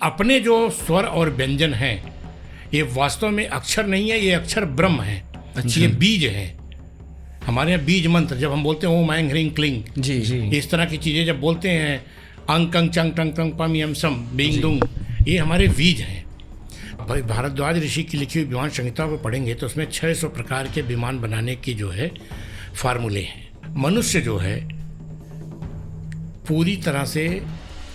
अपने जो स्वर और व्यंजन हैं ये वास्तव में अक्षर नहीं है, ये अक्षर ब्रह्म है। अच्छा। ये बीज है। हमारे यहाँ बीज मंत्र जब हम बोलते हैं ओम ऐं ह्रीं क्लीं, जी जी, इस तरह की चीज़ें जब बोलते हैं अंग कंग चंग टंग टंग पम यम सम बींग दुंग, ये हमारे बीज हैं। भाई भारद्वाज ऋषि की लिखी हुई विमान संहिता को पढ़ेंगे तो उसमें 600 प्रकार के विमान बनाने की जो है फार्मूले हैं। मनुष्य जो है पूरी तरह से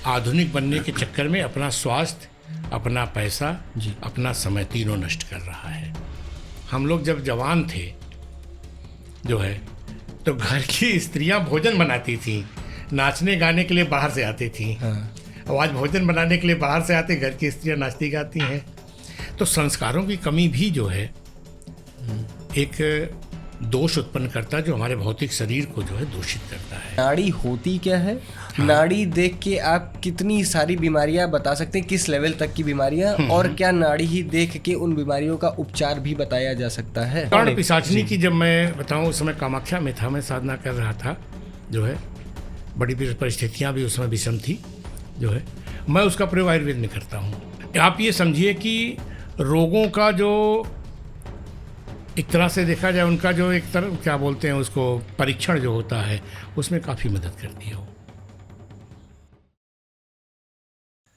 आधुनिक बनने के चक्कर में अपना स्वास्थ्य, अपना पैसा, अपना समय तीनों नष्ट कर रहा है। हम लोग जब जवान थे जो है तो घर की स्त्रियां भोजन बनाती थीं, नाचने गाने के लिए बाहर से आती थीं। और आज भोजन बनाने के लिए बाहर से आते, घर की स्त्रियां नाचती गाती हैं। तो संस्कारों की कमी भी जो है एक दोष उत्पन्न करता है जो हमारे भौतिक शरीर को जो है दूषित करता है। नाड़ी होती क्या है? नाड़ी देख के आप कितनी सारी बीमारियां बता सकते हैं, किस लेवल तक की बीमारियां, और क्या नाड़ी ही देख के उन बीमारियों का उपचार भी बताया जा सकता है? कर्ण पिशाचिनी की जब मैं बताऊं, उस समय कामाख्या में था, मैं साधना कर रहा था जो है, बड़ी परिस्थितियां भी उस समय विषम थी जो है। मैं उसका प्रयोग आयुर्वेद में करता हूँ। आप ये समझिए कि रोगों का जो एक तरह से देखा जाए, उनका जो एक तरह क्या बोलते हैं उसको, परीक्षण जो होता है, उसमें काफ़ी मदद करती है वो।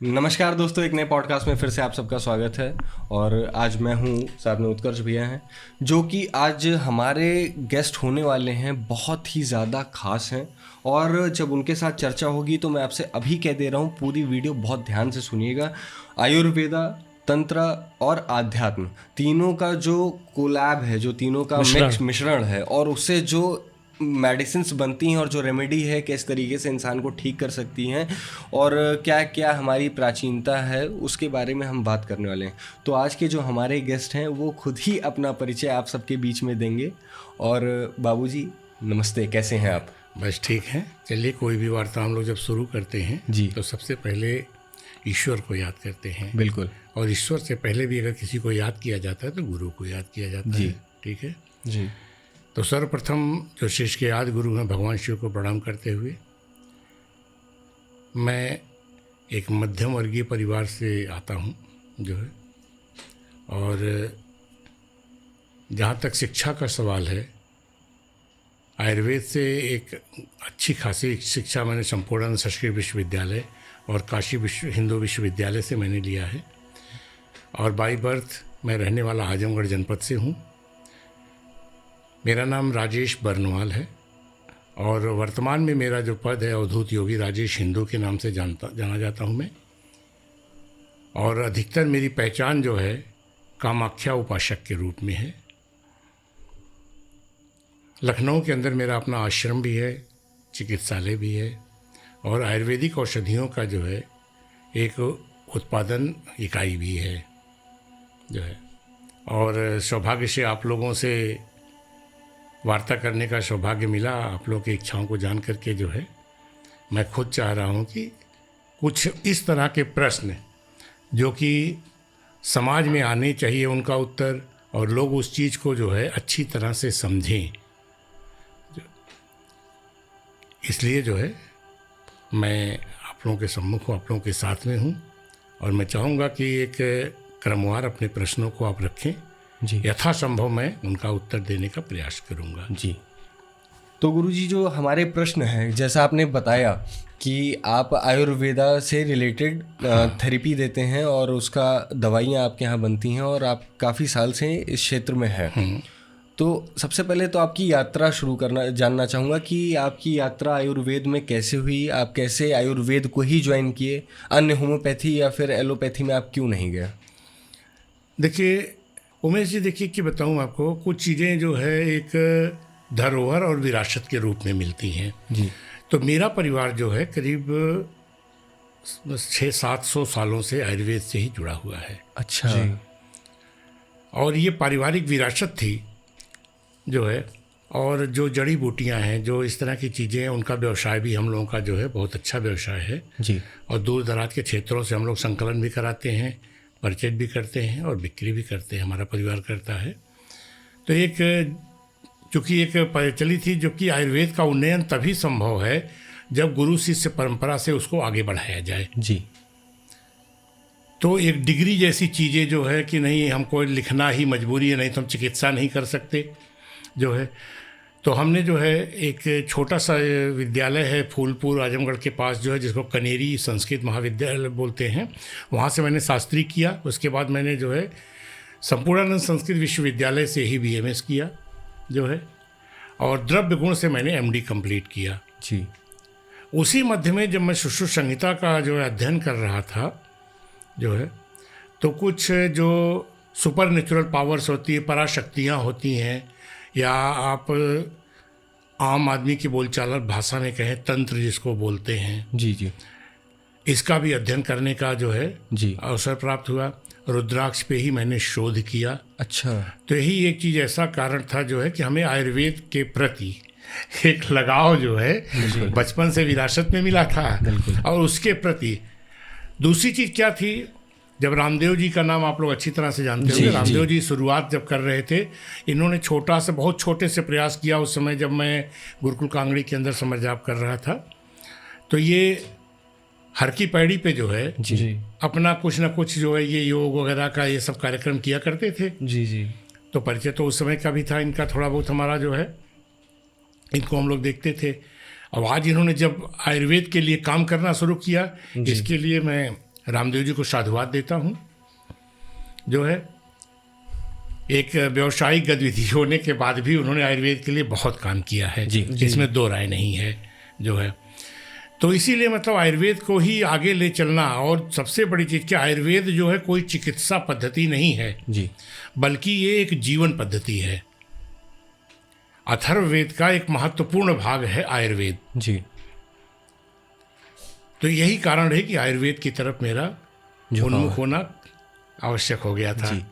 नमस्कार दोस्तों, एक नए पॉडकास्ट में फिर से आप सबका स्वागत है। और आज मैं हूँ, साथ में उत्कर्ष भैया हैं, जो कि आज हमारे गेस्ट होने वाले हैं, बहुत ही ज़्यादा खास हैं। और जब उनके साथ चर्चा होगी तो मैं आपसे अभी कह दे रहा हूँ, पूरी वीडियो बहुत ध्यान से सुनिएगा। आयुर्वेदा, तंत्र और आध्यात्म, तीनों का जो कोलैब है, जो तीनों का मिश्रण है, और उससे जो मेडिसिन्स बनती हैं और जो रेमेडी है, किस तरीके से इंसान को ठीक कर सकती हैं, और क्या क्या हमारी प्राचीनता है, उसके बारे में हम बात करने वाले हैं। तो आज के जो हमारे गेस्ट हैं वो खुद ही अपना परिचय आप सबके बीच में देंगे। और बाबूजी नमस्ते, कैसे हैं आप? बस ठीक है। चलिए, कोई भी वार्ता हम लोग जब शुरू करते हैं जी, तो सबसे पहले ईश्वर को याद करते हैं। बिल्कुल। और ईश्वर से पहले भी अगर किसी को याद किया जाता है तो गुरु को याद किया जाता है। ठीक है जी। तो सर्वप्रथम जो शिष्य के आदि गुरु हैं भगवान शिव को प्रणाम करते हुए, मैं एक मध्यम वर्गीय परिवार से आता हूँ जो है, और जहाँ तक शिक्षा का सवाल है, आयुर्वेद से एक अच्छी खासी शिक्षा मैंने संपूर्ण संस्कृत विश्वविद्यालय और काशी हिंदू विश्वविद्यालय से मैंने लिया है। और बाई बर्थ मैं रहने वाला आजमगढ़ जनपद से हूँ। मेरा नाम राजेश बर्नवाल है और वर्तमान में मेरा जो पद है अवधूत योगी राजेश हिंदू के नाम से जाना जाता हूँ मैं। और अधिकतर मेरी पहचान जो है कामाख्या उपासक के रूप में है। लखनऊ के अंदर मेरा अपना आश्रम भी है, चिकित्सालय भी है, और आयुर्वेदिक औषधियों का जो है एक उत्पादन इकाई भी है जो है। और सौभाग्य से आप लोगों से वार्ता करने का सौभाग्य मिला। आप लोगों की इच्छाओं को जान करके जो है मैं खुद चाह रहा हूँ कि कुछ इस तरह के प्रश्न जो कि समाज में आने चाहिए, उनका उत्तर, और लोग उस चीज़ को जो है अच्छी तरह से समझें। इसलिए जो है मैं आप लोगों के सम्मुख हूँ, आप लोगों के साथ में हूँ, और मैं चाहूँगा कि एक क्रमवार अपने प्रश्नों को आप रखें जी। यथासंभव मैं उनका उत्तर देने का प्रयास करूँगा जी। तो गुरुजी, जो हमारे प्रश्न हैं, जैसा आपने बताया कि आप आयुर्वेदा से रिलेटेड थेरेपी देते हैं और उसका दवाइयाँ आपके यहाँ बनती हैं, और आप काफ़ी साल से इस क्षेत्र में हैं। तो सबसे पहले तो आपकी यात्रा जानना चाहूँगा कि आपकी यात्रा आयुर्वेद में कैसे हुई, आप कैसे आयुर्वेद को ही ज्वाइन किए, अन्य होम्योपैथी या फिर एलोपैथी में आप क्यों नहीं गए? देखिए उमेश जी, देखिए कि बताऊँ आपको, कुछ चीज़ें जो है एक धरोहर और विरासत के रूप में मिलती हैं जी। तो मेरा परिवार जो है करीब 600-700 सालों से आयुर्वेद से ही जुड़ा हुआ है। अच्छा जी। और ये पारिवारिक विरासत थी जो है, और जो जड़ी बूटियां हैं, जो इस तरह की चीज़ें हैं, उनका व्यवसाय भी हम लोगों का जो है बहुत अच्छा व्यवसाय है जी। और दूर दराज के क्षेत्रों से हम लोग संकलन भी कराते हैं, परचेज भी करते हैं और बिक्री भी करते हैं, हमारा परिवार करता है। तो एक चूँकि एक प्रचलित थी, जो कि आयुर्वेद का उन्नयन तभी संभव है जब गुरु शिष्य परंपरा से उसको आगे बढ़ाया जाए जी। तो एक डिग्री जैसी चीज़ें जो है कि नहीं, हमको लिखना ही मजबूरी है, नहीं तो हम चिकित्सा नहीं कर सकते जो है। तो हमने जो है एक छोटा सा विद्यालय है फूलपुर आजमगढ़ के पास जो है, जिसको कनेरी संस्कृत महाविद्यालय बोलते हैं, वहाँ से मैंने शास्त्री किया। उसके बाद मैंने जो है संपूर्णानंद संस्कृत विश्वविद्यालय से ही BMS किया जो है, और द्रव्य गुण से मैंने MD कंप्लीट किया जी। उसी मध्य में जब मैं सुश्रुत संहिता का जो है अध्ययन कर रहा था जो है, तो कुछ जो सुपर नेचुरल पावर्स होती है, पराशक्तियाँ होती हैं, या आप आम आदमी की बोलचाल भाषा में कहें तंत्र जिसको बोलते हैं, जी जी, इसका भी अध्ययन करने का जो है जी अवसर प्राप्त हुआ। रुद्राक्ष पे ही मैंने शोध किया। अच्छा। तो यही एक चीज़ ऐसा कारण था जो है कि हमें आयुर्वेद के प्रति एक लगाव जो है बचपन से विरासत में मिला था, और उसके प्रति दूसरी चीज़ क्या थी, जब रामदेव जी का नाम आप लोग अच्छी तरह से जानते होंगे, रामदेव जी शुरुआत जब कर रहे थे, इन्होंने छोटा से बहुत छोटे से प्रयास किया उस समय जब मैं गुरुकुल कांगड़ी के अंदर समर जाप कर रहा था। तो ये हर की पैड़ी पे जो है जी अपना कुछ ना कुछ जो है ये योग वगैरह का ये सब कार्यक्रम किया करते थे। जी जी। तो परिचय तो उस समय का भी था इनका, थोड़ा बहुत हमारा जो है इनको हम लोग देखते थे। और आज इन्होंने जब आयुर्वेद के लिए काम करना शुरू किया, इसके लिए मैं रामदेव जी को साधुवाद देता हूँ। जो है एक व्यवसायिक गतिविधि होने के बाद भी उन्होंने आयुर्वेद के लिए बहुत काम किया है, इसमें दो राय नहीं है जो है। तो इसीलिए मतलब आयुर्वेद को ही आगे ले चलना, और सबसे बड़ी चीज़ कि आयुर्वेद जो है कोई चिकित्सा पद्धति नहीं है जी, बल्कि ये एक जीवन पद्धति है। अथर्ववेद का एक महत्वपूर्ण भाग है आयुर्वेद जी। तो यही कारण है कि आयुर्वेद की तरफ मेरा उन्मुख होना आवश्यक हो गया था। जी।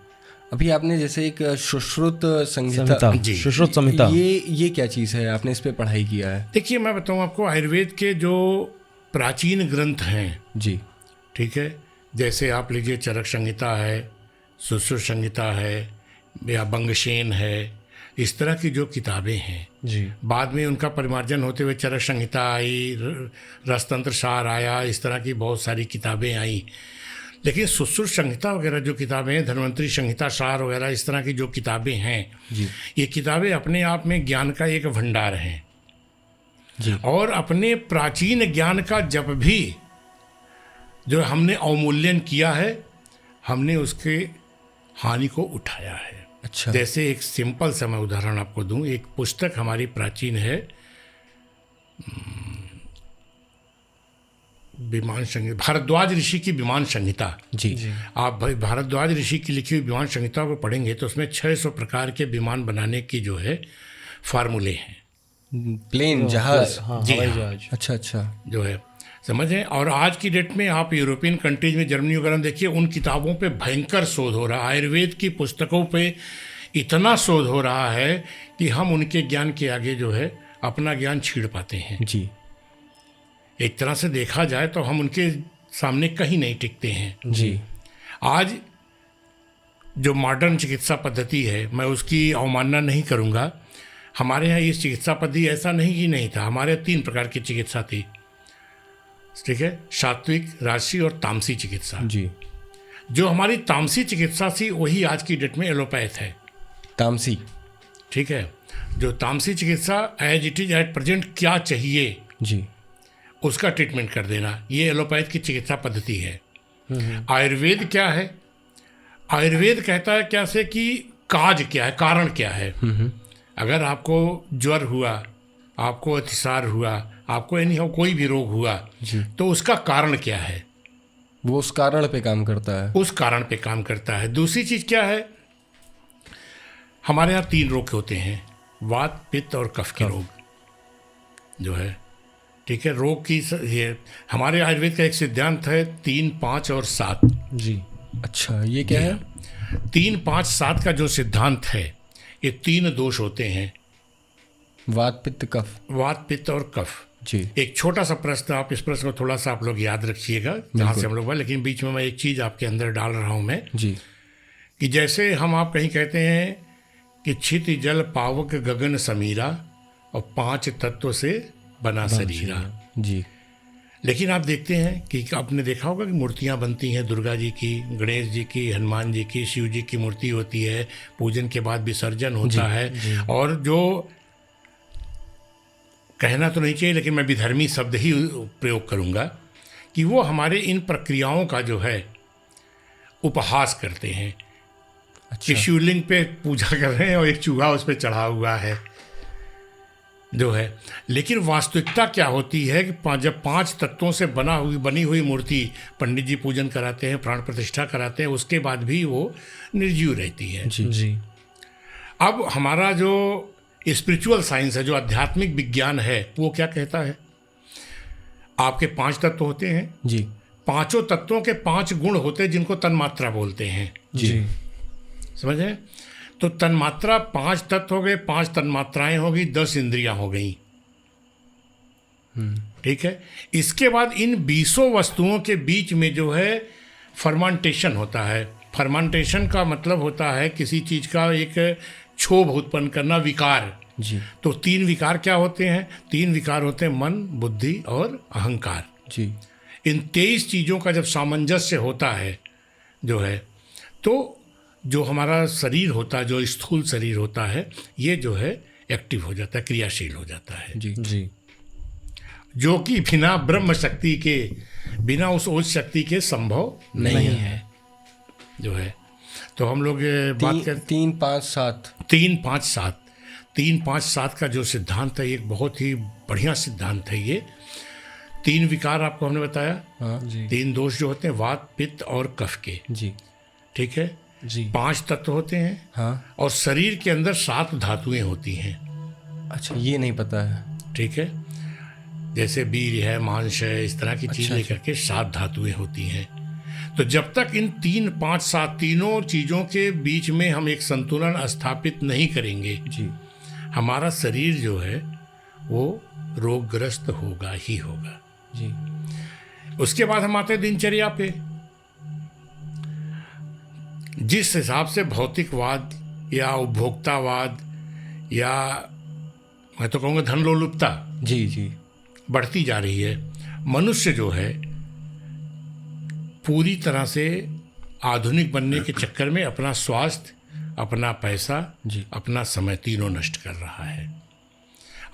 अभी आपने जैसे एक सुश्रुत संहिता, जी, सुश्रुत संहिता, ये क्या चीज़ है? आपने इस पे पढ़ाई किया है? देखिए मैं बताऊं आपको, आयुर्वेद के जो प्राचीन ग्रंथ हैं, जी, ठीक है, जैसे आप लीजिए चरक संहिता है, सुश्रुत संहिता है, या बंगशेन है, इस तरह की जो किताबें हैं, जी, बाद में उनका परिमार्जन होते हुए चरक संहिता आई, रसतंत्र सार आया, इस तरह की बहुत सारी किताबें आई। लेकिन सुश्रुत संहिता वगैरह जो किताबें हैं, धन्वंतरी संहिता सार वगैरह इस तरह की जो किताबें हैं, जी, ये किताबें अपने आप में ज्ञान का एक भंडार हैं। जी। और अपने प्राचीन ज्ञान का जब भी जो हमने अवमूल्यन किया है, हमने उसके हानि को उठाया है। अच्छा। जैसे एक सिंपल सा मैं उदाहरण आपको दूं, एक पुस्तक हमारी प्राचीन है, विमान संहिता, भारद्वाज ऋषि की विमान संहिता। जी, आप भाई भारद्वाज ऋषि की लिखी हुई विमान संहिता को पढ़ेंगे तो उसमें 600 प्रकार के विमान बनाने की जो है फार्मूले हैं। प्लेन जहाज। जी हवाई हाँ। जहाज। अच्छा अच्छा। जो है समझें। और आज की डेट में आप यूरोपियन कंट्रीज में, जर्मनी वगैरह में देखिए, उन किताबों पे भयंकर शोध हो रहा है। आयुर्वेद की पुस्तकों पे इतना शोध हो रहा है कि हम उनके ज्ञान के आगे जो है अपना ज्ञान छीड़ पाते हैं। जी, एक तरह से देखा जाए तो हम उनके सामने कहीं नहीं टिकते हैं। जी। आज जो मॉडर्न चिकित्सा पद्धति है, मैं उसकी अवमानना नहीं करूँगा। हमारे यहाँ इस चिकित्सा पद्धति ऐसा नहीं कि नहीं था। हमारे 3 प्रकार की चिकित्सा थी, ठीक है, सात्विक, राजसी और तामसी चिकित्सा। जी। जो हमारी तामसी चिकित्सा थी वही आज की डेट में एलोपैथ है। तामसी, ठीक है। जो तामसी चिकित्सा as it is at present क्या चाहिए जी, उसका ट्रीटमेंट कर देना, ये एलोपैथ की चिकित्सा पद्धति है। आयुर्वेद क्या है? आयुर्वेद कहता है क्या से कि काज क्या है, कारण क्या है। अगर आपको ज्वर हुआ, आपको अतिसार हुआ, आपको यानी कोई भी रोग हुआ, तो उसका कारण क्या है? वो उस कारण पे काम करता है। उस कारण पे काम करता है। दूसरी चीज़ क्या है, हमारे यहाँ 3 रोग होते हैं, वात, पित्त और कफ के रोग जो है, ठीक है। रोग की ये हमारे आयुर्वेद का एक सिद्धांत है 3, 5 और 7। जी। अच्छा, ये क्या है? 3, 5, 7 का जो सिद्धांत है, ये 3 दोष होते हैं, वात, पित्त, कफ। वात, पित्त और कफ। जी। एक छोटा सा प्रश्न, आप इस प्रश्न को थोड़ा सा आप लोग याद रखिएगा जहाँ से हम लोग, लेकिन बीच में मैं एक चीज़ आपके अंदर डाल रहा हूँ मैं, जी, कि जैसे हम आप कहीं कहते हैं कि छित जल पावक गगन समीरा और 5 तत्व से बना शरीरा। जी। लेकिन आप देखते हैं कि आपने देखा होगा कि मूर्तियाँ बनती हैं दुर्गा जी की, गणेश जी की, हनुमान जी की, शिव जी की मूर्ति होती है, पूजन के बाद विसर्जन होता है। और जो कहना तो नहीं चाहिए लेकिन मैं विधर्मी शब्द ही प्रयोग करूँगा कि वो हमारे इन प्रक्रियाओं का जो है उपहास करते हैं। कि शिवलिंग पे पूजा कर रहे हैं और एक चूहा उस पर चढ़ा हुआ है जो है। लेकिन वास्तविकता क्या होती है कि जब 5 तत्वों से बनी हुई मूर्ति पंडित जी पूजन कराते हैं, प्राण प्रतिष्ठा कराते हैं, उसके बाद भी वो निर्जीव रहती है। जी। अब हमारा जो स्पिरिचुअल साइंस है, जो आध्यात्मिक विज्ञान है, वो क्या कहता है? आपके 5 तत्व होते हैं जी। 5 तत्वों के 5 गुण होते हैं जिनको तन्मात्रा बोलते हैं। जी। समझ रहे? तो तन्मात्रा 5 तत्व हो गए, 5 तन्मात्राएं हो गई, 10 इंद्रियां हो गई। ठीक है। इसके बाद इन 20 वस्तुओं के बीच में जो है फर्मेंटेशन होता है। फर्मेंटेशन का मतलब होता है किसी चीज का एक क्षोभ उत्पन्न करना, विकार। जी। तो 3 विकार क्या होते हैं? 3 विकार होते हैं मन, बुद्धि और अहंकार। जी। इन 23 चीज़ों का जब सामंजस्य होता है जो है, तो जो हमारा शरीर होता है, जो स्थूल शरीर होता है, ये जो है एक्टिव हो जाता है, क्रियाशील हो जाता है। जी। जी। जो कि बिना ब्रह्म शक्ति के, बिना उस ओज शक्ति के संभव नहीं है जो है। तो हम लोग बात करते 3, 5, 7 3, 5, 7 3, 5, 7 का जो सिद्धांत है, एक बहुत ही बढ़िया सिद्धांत है ये। 3 विकार आपको हमने बताया। हाँ जी। 3 दोष जो होते हैं वात, पित्त और कफ के। जी। ठीक है। जी। 5 तत्व होते हैं। हाँ। और शरीर के अंदर 7 धातुएं होती हैं। अच्छा, ये नहीं पता है। ठीक है। जैसे वीर्य है, मांस है, इस तरह की चीज लेकर के 7 धातुएं होती हैं। तो जब तक इन 3, 5, 7 तीनों चीजों के बीच में हम एक संतुलन स्थापित नहीं करेंगे, जी, हमारा शरीर जो है वो रोगग्रस्त होगा ही होगा। जी। उसके बाद हम आते हैं दिनचर्या पे। जिस हिसाब से भौतिकवाद या उपभोक्तावाद या मैं तो कहूँगा धन लोलुपता जी। जी। बढ़ती जा रही है, मनुष्य जो है पूरी तरह से आधुनिक बनने के चक्कर में अपना स्वास्थ्य, अपना पैसा, जी, अपना समय तीनों नष्ट कर रहा है।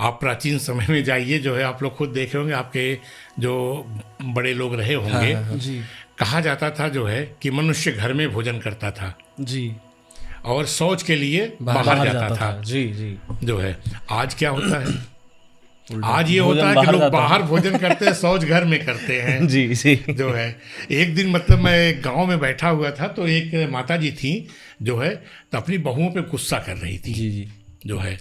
आप प्राचीन समय में जाइए, जो है आप लोग खुद देखे होंगे, आपके जो बड़े लोग रहे होंगे, हाँ, जी, कहा जाता था जो है कि मनुष्य घर में भोजन करता था जी, और शौच के लिए बाहर जाता था। जी, जी। जो है आज क्या होता है? आज ये होता है कि लोग बाहर भोजन करते हैं, शौच घर में करते हैं। जी, जी। जो है एक दिन मतलब मैं गांव में बैठा हुआ था, तो एक माता जी थी जो है, तो अपनी बहुओं पे गुस्सा कर रही थी। जी, जी। जो है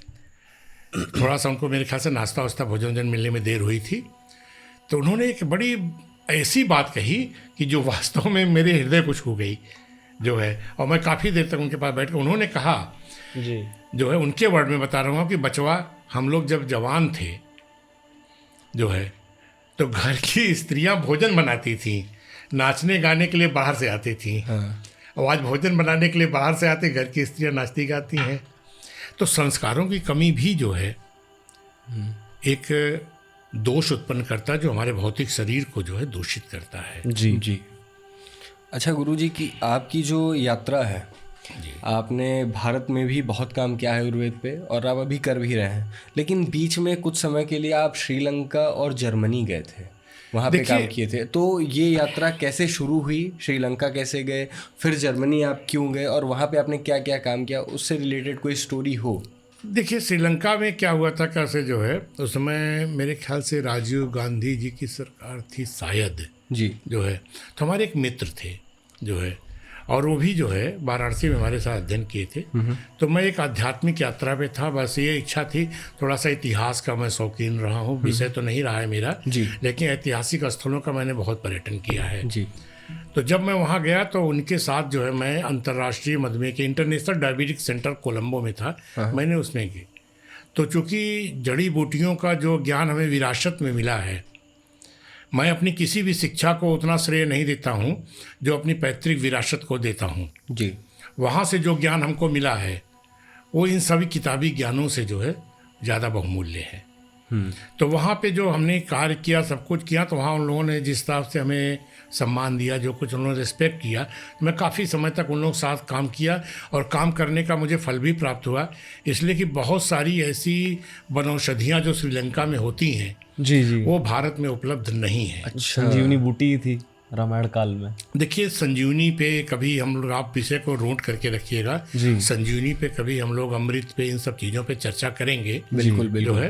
थोड़ा सा उनको मेरे ख्याल से नाश्ता वास्ता भोजन मिलने में देर हुई थी, तो उन्होंने एक बड़ी ऐसी बात कही कि जो वास्तव में मेरे हृदय को छू गई जो है। और मैं काफ़ी देर तक उनके पास बैठ कर, उन्होंने कहा जी, जो है, उनके वर्ड में बता रहा हूँ कि बचवा, हम लोग जब जवान थे जो है, तो घर की स्त्रियां भोजन बनाती थीं, नाचने गाने के लिए बाहर से आती थीं। हाँ। और आज भोजन बनाने के लिए बाहर से आते, घर की स्त्रियां नाचती गाती हैं। तो संस्कारों की कमी भी जो है एक दोष उत्पन्न करता है, जो हमारे भौतिक शरीर को जो है दूषित करता है। जी, जी। अच्छा गुरुजी, की आपकी जो यात्रा है, आपने भारत में भी बहुत काम किया है आयुर्वेद पे, और आप अभी कर भी रहे हैं, लेकिन बीच में कुछ समय के लिए आप श्रीलंका और जर्मनी गए थे, वहाँ पे काम किए थे। तो ये यात्रा कैसे शुरू हुई? श्रीलंका कैसे गए, फिर जर्मनी आप क्यों गए, और वहाँ पे आपने क्या क्या काम किया, उससे रिलेटेड कोई स्टोरी हो? देखिए, श्रीलंका में क्या हुआ था, कैसे जो है, उस समय मेरे ख्याल से राजीव गांधी जी की सरकार थी शायद जी, जो है। तो हमारे एक मित्र थे जो है, और वो भी जो है वाराणसी में हमारे साथ अध्ययन किए थे। तो मैं एक आध्यात्मिक यात्रा पे था, बस ये इच्छा थी, थोड़ा सा इतिहास का मैं शौकीन रहा हूँ, विषय तो नहीं रहा है मेरा जी, लेकिन ऐतिहासिक स्थलों का मैंने बहुत पर्यटन किया है। जी। तो जब मैं वहाँ गया तो उनके साथ जो है, मैं अंतर्राष्ट्रीय मधुमेह के इंटरनेशनल डायबिटिक सेंटर कोलंबो में था, मैंने उसमें की। तो चूँकि जड़ी बूटियों का जो ज्ञान हमें विरासत में मिला है, मैं अपनी किसी भी शिक्षा को उतना श्रेय नहीं देता हूँ जो अपनी पैतृक विरासत को देता हूँ। जी। वहाँ से जो ज्ञान हमको मिला है वो इन सभी किताबी ज्ञानों से जो है ज़्यादा बहुमूल्य है। तो वहाँ पे जो हमने कार्य किया, सब कुछ किया, तो वहाँ उन लोगों ने जिस हिसाब से हमें सम्मान दिया, जो कुछ उन्होंने रिस्पेक्ट किया, तो मैं काफ़ी समय तक उन लोगों के साथ काम किया और काम करने का मुझे फल भी प्राप्त हुआ। इसलिए कि बहुत सारी ऐसी वनौषधियाँ जो श्रीलंका में होती हैं जी जी। वो भारत में उपलब्ध नहीं है। अच्छा। संजीवनी बूटी थी रामायण काल में। देखिए, संजीवनी पे कभी हम लोग, आप विषय को नोट करके रखिएगा, जी। संजीवनी पे कभी हम लोग अमृत पे, इन सब चीज़ों पे चर्चा करेंगे। बिल्कुल जो बिल्कुल। है,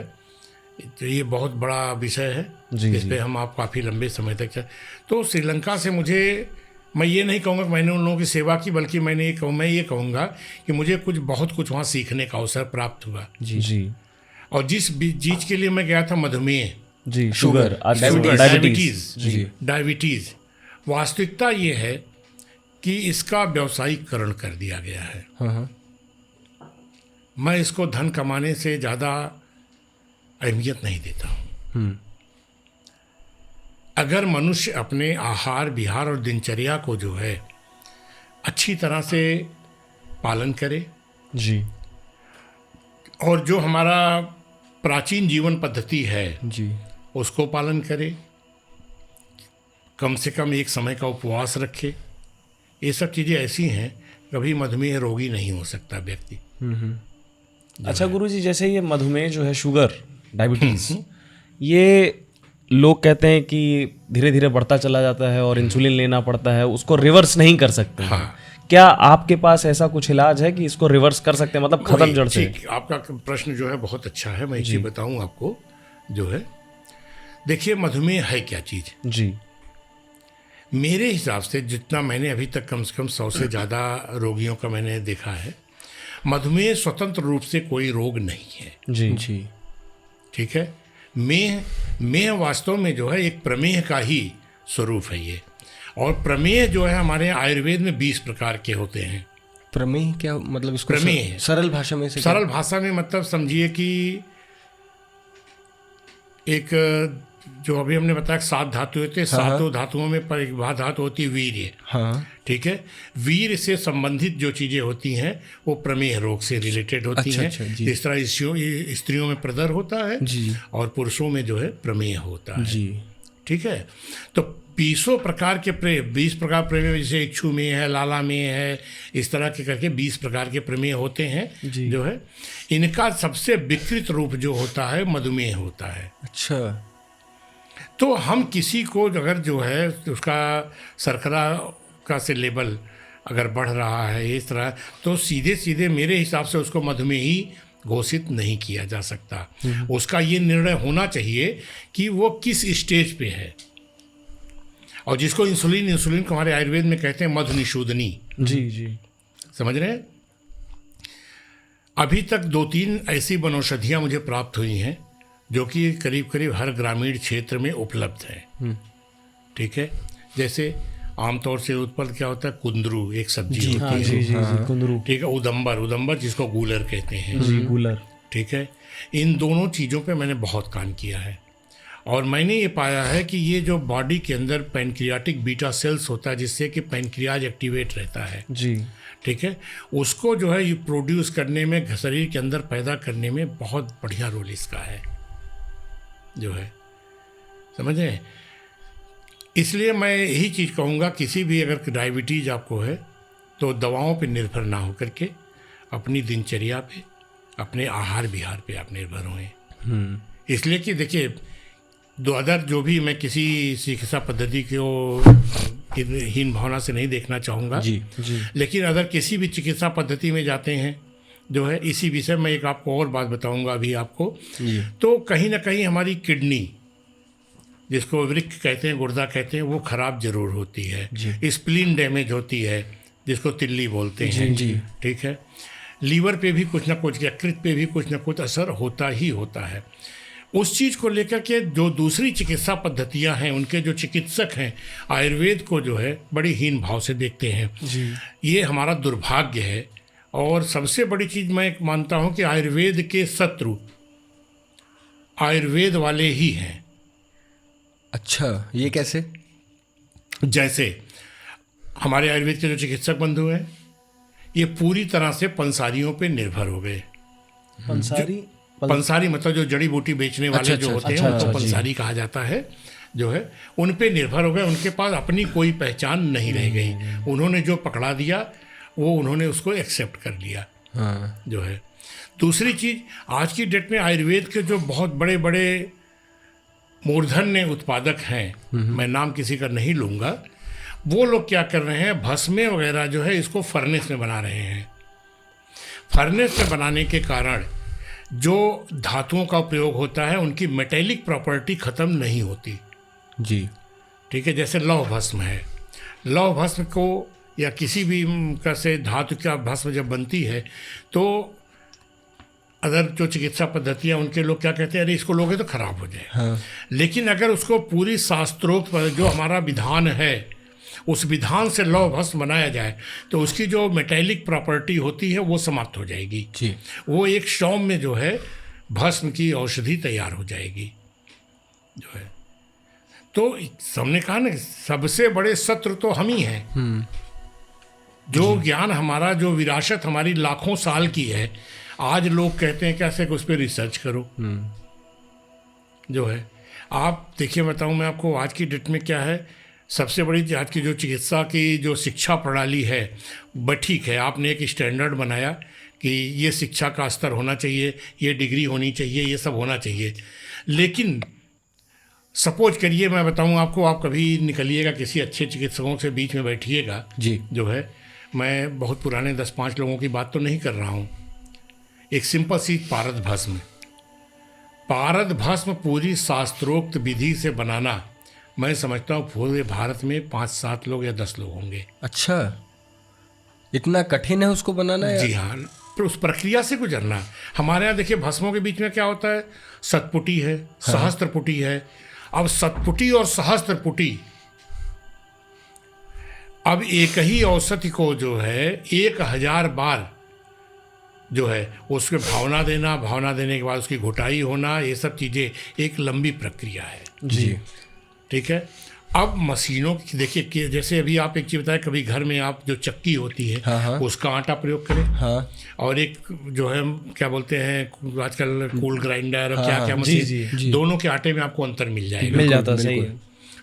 तो ये बहुत बड़ा विषय है, जी, इस पे हम आप काफ़ी लंबे समय तक तो श्रीलंका से मुझे, मैं ये नहीं कहूँगा कि मैंने उन लोगों की सेवा की, बल्कि मैं ये कहूँगा कि मुझे बहुत कुछ वहाँ सीखने का अवसर प्राप्त हुआ। जी जी और जिस चीज़ के लिए मैं गया था, मधुमेह, जी, शुगर, डायबिटीज़, जी। डायबिटीज़, वास्तविकता ये है कि इसका व्यावसायिकरण कर दिया गया है। हाँ। मैं इसको धन कमाने से ज़्यादा अहमियत नहीं देता हूँ। अगर मनुष्य अपने आहार विहार और दिनचर्या को जो है अच्छी तरह से पालन करे, जी और जो हमारा प्राचीन जीवन पद्धति है जी। उसको पालन करे, कम से कम एक समय का उपवास रखे, ये सब चीज़ें ऐसी हैं, कभी मधुमेह रोगी नहीं हो सकता व्यक्ति। अच्छा गुरुजी, जैसे ये मधुमेह जो है, शुगर, डायबिटीज, ये लोग कहते हैं कि धीरे धीरे बढ़ता चला जाता है और इंसुलिन लेना पड़ता है, उसको रिवर्स नहीं कर सकते हैं। हाँ। क्या आपके पास ऐसा कुछ इलाज है कि इसको रिवर्स कर सकते हैं, मतलब खत्म जड़ से? ठीक, आपका प्रश्न जो है बहुत अच्छा है। मैं ये बताऊं आपको, जो है, देखिए, मधुमेह है क्या चीज़। जी। मेरे हिसाब से जितना मैंने अभी तक कम से कम 100 से ज़्यादा रोगियों का मैंने देखा है, मधुमेह स्वतंत्र रूप से कोई रोग नहीं है। जी जी। ठीक है। मेह वास्तव में जो है एक प्रमेह का ही स्वरूप है ये। और प्रमेह जो है हमारे आयुर्वेद में 20 प्रकार के होते हैं। प्रमेह क्या मतलब? इसको प्रमेह सरल भाषा में से सरल भाषा में मतलब समझिए कि एक, जो अभी हमने बताया 7 धातु होते हैं, सातों धातुओं में पर एक धातु होती है वीर्य। हाँ। ठीक है। वीर से संबंधित जो चीज़ें होती हैं वो प्रमेह रोग से रिलेटेड होती हैं। अच्छा, जी। जिस तरह स्त्रियों में प्रदर होता है जी। और पुरुषों में जो है प्रमेह होता है। जी। ठीक है। तो 20 प्रकार के 20 प्रकार प्रमेह, जैसे इक्षु में है, लाला में है, इस तरह के करके 20 प्रकार के प्रमेह होते हैं। जो है, इनका सबसे विकृत रूप जो होता है मधुमेह होता है। अच्छा। तो हम किसी को अगर जो है उसका शर्करा का से लेवल अगर बढ़ रहा है इस तरह, तो सीधे सीधे मेरे हिसाब से उसको मधुमेही घोषित नहीं किया जा सकता। उसका ये निर्णय होना चाहिए कि वो किस स्टेज पे है। और जिसको इंसुलिन को हमारे आयुर्वेद में कहते हैं मधुनिषूदनी। जी जी। समझ रहे हैं। अभी तक 2-3 ऐसी वनौषधियाँ मुझे प्राप्त हुई हैं जो कि करीब करीब हर ग्रामीण क्षेत्र में उपलब्ध है। ठीक है। जैसे आमतौर से उत्पन्न क्या होता है, कुंदरू एक सब्जी होती है। जी जी जी, कुंदरू। ठीक है। उदंबर जिसको गूलर कहते हैं। जी, गूलर। ठीक है। इन दोनों चीज़ों पे मैंने बहुत काम किया है और मैंने ये पाया है कि ये जो बॉडी के अंदर पैनक्रियाटिक बीटा सेल्स होता है, जिससे कि पैनक्रियाज एक्टिवेट रहता है। जी। ठीक है। उसको जो है ये प्रोड्यूस करने में, शरीर के अंदर पैदा करने में बहुत बढ़िया रोल इसका है, जो है, समझे। इसलिए मैं यही चीज़ कहूँगा, किसी भी अगर डायबिटीज़ आपको है तो दवाओं पे निर्भर ना हो करके अपनी दिनचर्या पे, अपने आहार विहार पे आप निर्भर हों। इसलिए कि देखिए, जो भी मैं किसी चिकित्सा पद्धति को हीन भावना से नहीं देखना चाहूँगा। जी जी। लेकिन अगर किसी भी चिकित्सा पद्धति में जाते हैं, जो है, इसी विषय में एक आपको और बात बताऊंगा अभी आपको। तो कहीं ना कहीं हमारी किडनी, जिसको वृक्क कहते हैं, गुर्दा कहते हैं, वो खराब जरूर होती है। स्प्लीन डैमेज होती है, जिसको तिल्ली बोलते हैं। जी। ठीक है। लीवर पे भी कुछ ना कुछ, यकृत पे भी कुछ ना कुछ असर होता ही होता है। उस चीज़ को लेकर के जो दूसरी चिकित्सा पद्धतियां हैं, उनके जो चिकित्सक हैं, आयुर्वेद को जो है बड़ी हीन भाव से देखते हैं। ये हमारा दुर्भाग्य है। और सबसे बड़ी चीज़ मैं मानता हूँ कि आयुर्वेद के शत्रु आयुर्वेद वाले ही हैं। अच्छा, ये कैसे? जैसे हमारे आयुर्वेद के जो चिकित्सक बंधु हैं, ये पूरी तरह से पंसारियों पे निर्भर हो गए। पंसारी पंसारी मतलब जो जड़ी बूटी बेचने वाले जो होते हैं उनको पंसारी कहा जाता है, जो है उन पे निर्भर हो गए। उनके पास अपनी कोई पहचान नहीं रह गई, उन्होंने जो पकड़ा दिया वो उन्होंने उसको एक्सेप्ट कर लिया। हाँ। जो है दूसरी चीज़, आज की डेट में आयुर्वेद के जो बहुत बड़े बड़े मूर्धन्य उत्पादक हैं, मैं नाम किसी का नहीं लूँगा, वो लोग क्या कर रहे हैं, भस्में वगैरह जो है इसको फर्नेस में बना रहे हैं। फर्नेस में बनाने के कारण जो धातुओं का प्रयोग होता है उनकी मेटेलिक प्रॉपर्टी ख़त्म नहीं होती। जी। ठीक है, जैसे लौह भस्म है, लौह भस्म को या किसी भी का से धातु का भस्म जब बनती है तो अदर जो चिकित्सा पद्धतियाँ उनके लोग क्या कहते हैं, अरे इसको लोगे तो खराब हो जाए। हाँ। लेकिन अगर उसको पूरी शास्त्रोक्त जो हमारा विधान है उस विधान से लौह भस्म बनाया जाए तो उसकी जो मेटेलिक प्रॉपर्टी होती है वो समाप्त हो जाएगी। जी। वो एक शौम में जो है भस्म की औषधि तैयार हो जाएगी। जो है तो हमने कहा ना, सबसे बड़े शत्रु तो हम ही हैं। जो ज्ञान हमारा, जो विरासत हमारी लाखों साल की है, आज लोग कहते हैं कैसे कि उस पर रिसर्च करो। जो है आप देखिए, बताऊं मैं आपको, आज की डेट में क्या है, सबसे बड़ी आज की जो चिकित्सा की जो शिक्षा प्रणाली है, ठीक है, आपने एक स्टैंडर्ड बनाया कि ये शिक्षा का स्तर होना चाहिए, ये डिग्री होनी चाहिए, ये सब होना चाहिए। लेकिन सपोज करिए, मैं बताऊं आपको, आप कभी निकलिएगा किसी अच्छे चिकित्सकों से बीच में बैठिएगा जी। जो है, मैं बहुत पुराने 10-5 लोगों की बात तो नहीं कर रहा हूँ, एक सिंपल सी पारद भस्म, पारद भस्म पूरी शास्त्रोक्त विधि से बनाना, मैं समझता हूँ पूरे भारत में 5-7 लोग या 10 लोग होंगे। अच्छा, इतना कठिन है उसको बनाना है? जी हाँ, तो उस प्रक्रिया से गुजरना। हमारे यहाँ देखिए भस्मों के बीच में क्या होता है, शतपुटी है, सहस्त्रपुटी है। अब शतपुटी और सहस्त्रपुटी, अब एक ही औषधि को जो है 1000 बार जो है उसके भावना देना, भावना देने के बाद उसकी घुटाई होना, ये सब चीज़ें एक लंबी प्रक्रिया है। जी। ठीक है। अब मशीनों की देखिए कि जैसे अभी आप एक चीज़ बताएं, कभी घर में आप जो चक्की होती है, हाँ। उसका आटा प्रयोग करें। हाँ। और एक जो है क्या बोलते हैं आजकल कूल ग्राइंडर और क्या क्या जी, मशीन, जी। दोनों के आटे में आपको अंतर मिल जाएगा। मिल जाता, सही है।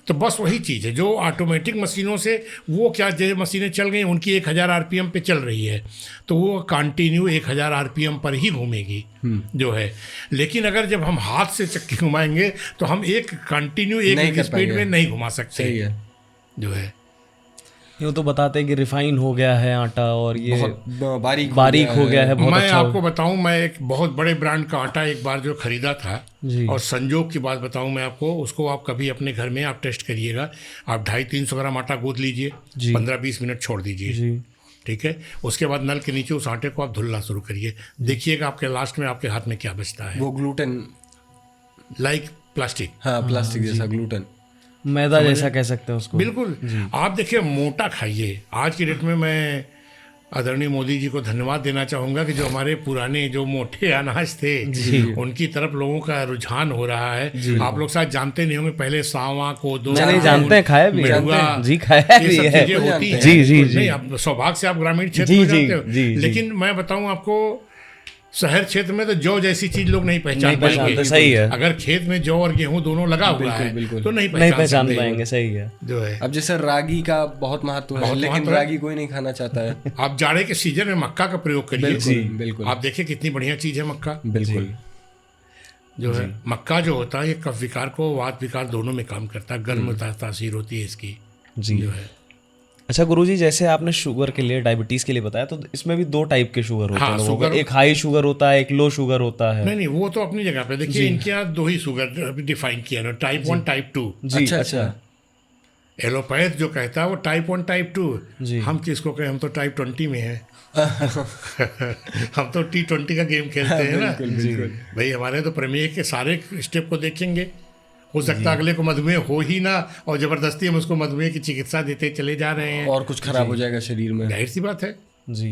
तो बस वही चीज़ है जो ऑटोमेटिक मशीनों से, वो क्या जो मशीनें चल गई उनकी 1000 RPM पे चल रही है तो वो कंटिन्यू 1000 RPM पर ही घूमेगी जो है। लेकिन अगर जब हम हाथ से चक्की घुमाएंगे तो हम एक कंटिन्यू एक स्पीड में नहीं घुमा सकते। सही है। जो है यूँ तो बताते हैं कि रिफाइन हो गया है आटा और ये बहुत बारीक हो गया है, बहुत मैं अच्छा आपको बताऊं, मैं एक बहुत बड़े ब्रांड का आटा एक बार जो खरीदा था, जी। और संजोग की बात बताऊं मैं आपको, उसको आप कभी अपने घर में आप टेस्ट करिएगा। आप 250-300 ग्राम आटा गूंथ लीजिए, 15-20 मिनट छोड़ दीजिए, जी। ठीक है। उसके बाद नल के नीचे उस आटे को आप धुलना शुरू करिए, देखिएगा आपके लास्ट में आपके हाथ में क्या बचता है। वो ग्लूटेन, लाइक प्लास्टिक। हाँ, प्लास्टिक जैसा ग्लूटेन, मैदा जैसा कह सकते हैं उसको। बिल्कुल। आप देखिए मोटा खाइए। आज की डेट में मैं आदरणीय मोदी जी को धन्यवाद देना चाहूँगा कि जो हमारे पुराने जो मोटे अनाज थे उनकी तरफ लोगों का रुझान हो रहा है। आप लोग शायद जानते नहीं होंगे, पहले सावा, कोदो, नहीं जानते हैं, खाया भी मेहुआ, जी, खाया ये भी सब है। चीजें होती हैं। जी जी जी। नहीं, आप सौभाग्य से आप ग्रामीण क्षेत्र जी, में जी, जानते हो, जी, जी। लेकिन मैं बताऊं आपको, शहर क्षेत्र में तो जौ जैसी चीज लोग नहीं पहचान पाएंगे। सही है। अगर खेत में जौ और गेहूं दोनों लगा हुआ है बिल्कुल। तो नहीं पहचान सकते। पाएंगे, सही है। जो है अब जैसे रागी का बहुत महत्व है, बहुत लेकिन महत्व है। रागी कोई नहीं खाना चाहता है। आप जाड़े के सीजन में मक्का का प्रयोग करिए। बिल्कुल, बिल्कुल। आप देखिए कितनी बढ़िया चीज है मक्का। बिल्कुल। जो है मक्का जो होता है ये कफ विकार को, वात विकार दोनों में काम करता है। गर्म तासीर होती है इसकी। जी। जो है अच्छा गुरुजी, जैसे आपने शुगर के लिए, डायबिटीज के लिए बताया, तो इसमें भी 2 टाइप के शुगर होते हैं लोगों को। एक हाई शुगर होता है, एक लो शुगर होता है। नहीं, वो तो अपनी जगह पे देखिए। इनके यहाँ 2 ही शुगर डिफाइन किया ना, टाइप 1 टाइप 2। जी। अच्छा। एलोपैथ जो कहता है वो टाइप 1 टाइप 2। हम किसको कहें, हम तो टाइप 20 में है। हम तो T20 का गेम खेलते हैं ना। भाई हमारे तो प्रमेय के सारे स्टेप को देखेंगे। हो सकता है अगले को मधुमेह हो ही ना, और जबरदस्ती हम उसको मधुमेह की चिकित्सा देते चले जा रहे हैं, और कुछ खराब हो जाएगा शरीर में। जाहिर सी बात है। जी।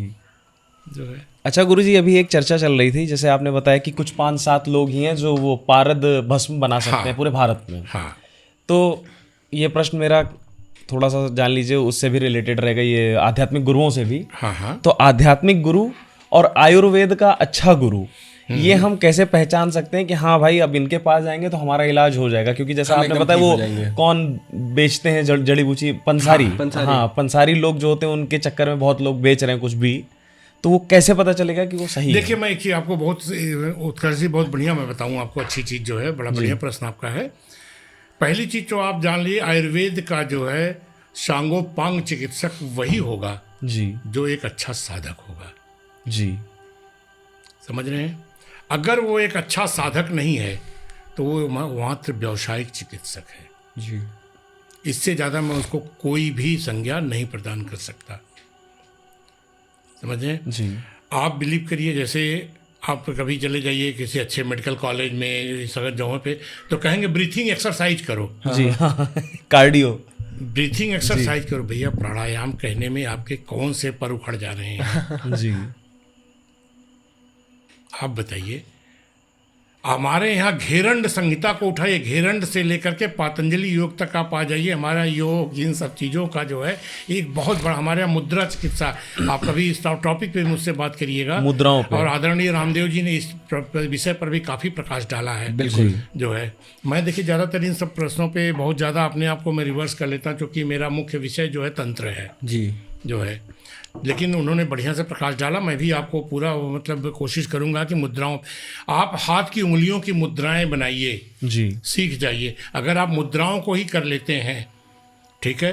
जो है अच्छा गुरुजी, अभी एक चर्चा चल रही थी, जैसे आपने बताया कि कुछ 5-7 लोग ही हैं जो वो पारद भस्म बना सकते हैं पूरे भारत में। हाँ। तो ये प्रश्न मेरा थोड़ा सा जान लीजिए, उससे भी रिलेटेड रहेगा, ये आध्यात्मिक गुरुओं से भी। हाँ। तो आध्यात्मिक गुरु और आयुर्वेद का अच्छा गुरु, ये हम कैसे पहचान सकते हैं कि हाँ भाई अब इनके पास जाएंगे तो हमारा इलाज हो जाएगा? क्योंकि जैसा आपने बताया वो कौन बेचते हैं जड़ी बूटी, पंसारी। हाँ, पंसारी लोग जो होते हैं उनके चक्कर में बहुत लोग बेच रहे हैं कुछ भी, तो वो कैसे पता चलेगा कि वो सही है? देखिए, मैं एक चीज़ आपको बहुत उत्कर्ष जी बहुत बढ़िया मैं बताऊँ आपको, अच्छी चीज़ जो है, बड़ा बढ़िया प्रश्न आपका है। पहली चीज़ तो आप जान लीजिए, आयुर्वेद का जो है सांगोपांग चिकित्सक वही होगा जी जो एक अच्छा साधक होगा। जी, समझ रहे हैं? अगर वो एक अच्छा साधक नहीं है तो वो मात्र व्यावसायिक चिकित्सक है जी। इससे ज़्यादा मैं उसको कोई भी संज्ञा नहीं प्रदान कर सकता। समझ रहे हैं? जी। आप बिलीव करिए, जैसे आप कभी चले जाइए किसी अच्छे मेडिकल कॉलेज में इस जगह पे, तो कहेंगे ब्रीथिंग एक्सरसाइज करो। जी हाँ, कार्डियो। ब्रीथिंग एक्सरसाइज करो। भैया, प्राणायाम कहने में आपके कौन से पर उखड़ जा रहे हैं? जी, आप बताइए। हमारे यहाँ घेरंड संहिता को उठाइए, घेरंड से लेकर के पातंजलि योग तक आप आ जाइए। हमारा योग इन सब चीज़ों का जो है एक बहुत बड़ा, हमारे यहाँ मुद्रा चिकित्सा, आप कभी इस टॉपिक पे मुझसे बात करिएगा, मुद्राओं पे। और आदरणीय रामदेव जी ने इस विषय पर भी काफ़ी प्रकाश डाला है। बिल्कुल। जो है, मैं देखिए ज़्यादातर इन सब प्रश्नों पे बहुत ज़्यादा अपने आप को मैं रिवर्स कर लेता हूँ, क्योंकि मेरा मुख्य विषय जो है तंत्र है जी। जो है, लेकिन उन्होंने बढ़िया से प्रकाश डाला। मैं भी आपको पूरा मतलब कोशिश करूंगा कि मुद्राओं, आप हाथ की उंगलियों की मुद्राएं बनाइए, जी, सीख जाइए। अगर आप मुद्राओं को ही कर लेते हैं, ठीक है,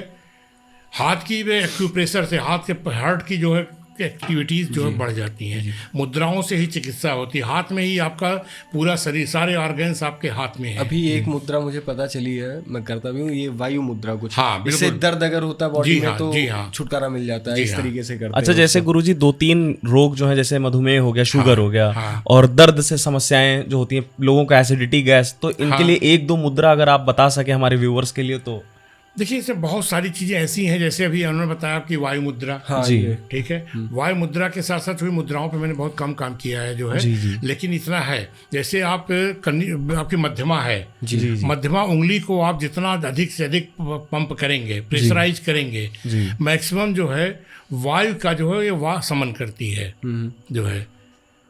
हाथ की वे एक्यूप्रेशर से हाथ के हार्ट की जो है एक्टिविटीज़ जो है बढ़ जाती हैं। मुद्राओं से ही चिकित्सा होती है। हाथ में ही आपका पूरा शरीर, सारे ऑर्गन्स आपके हाथ में है। अभी एक मुद्रा मुझे पता चली है, मैं करता भी हूँ, ये वायु मुद्रा कुछ। हाँ, इससे दर्द अगर होता है बॉडी में तो जी हाँ, छुटकारा मिल जाता है। इस तरीके से करते अच्छा, हैं। जैसे गुरुजी 2-3 रोग जो हैं, जैसे मधुमेह हो गया, शुगर हो गया, और दर्द से समस्याएं जो होती हैं लोगों को, एसिडिटी, गैस, तो इनके लिए 1-2 मुद्रा अगर आप बता सके हमारे व्यूअर्स के लिए तो। देखिए, इसमें बहुत सारी चीज़ें ऐसी हैं, जैसे अभी उन्होंने बताया आपकी वायु मुद्रा। हाँ, जी, ठीक है। वायु मुद्रा के साथ साथ हुई मुद्राओं पे मैंने बहुत कम काम किया है जो है। जी, जी। लेकिन इतना है, जैसे आप आपकी मध्यमा है, जी, जी। मध्यमा उंगली को आप जितना अधिक से अधिक पंप करेंगे, प्रेशराइज करेंगे, मैक्सिमम जो है वायु का जो है ये समन करती है जो है,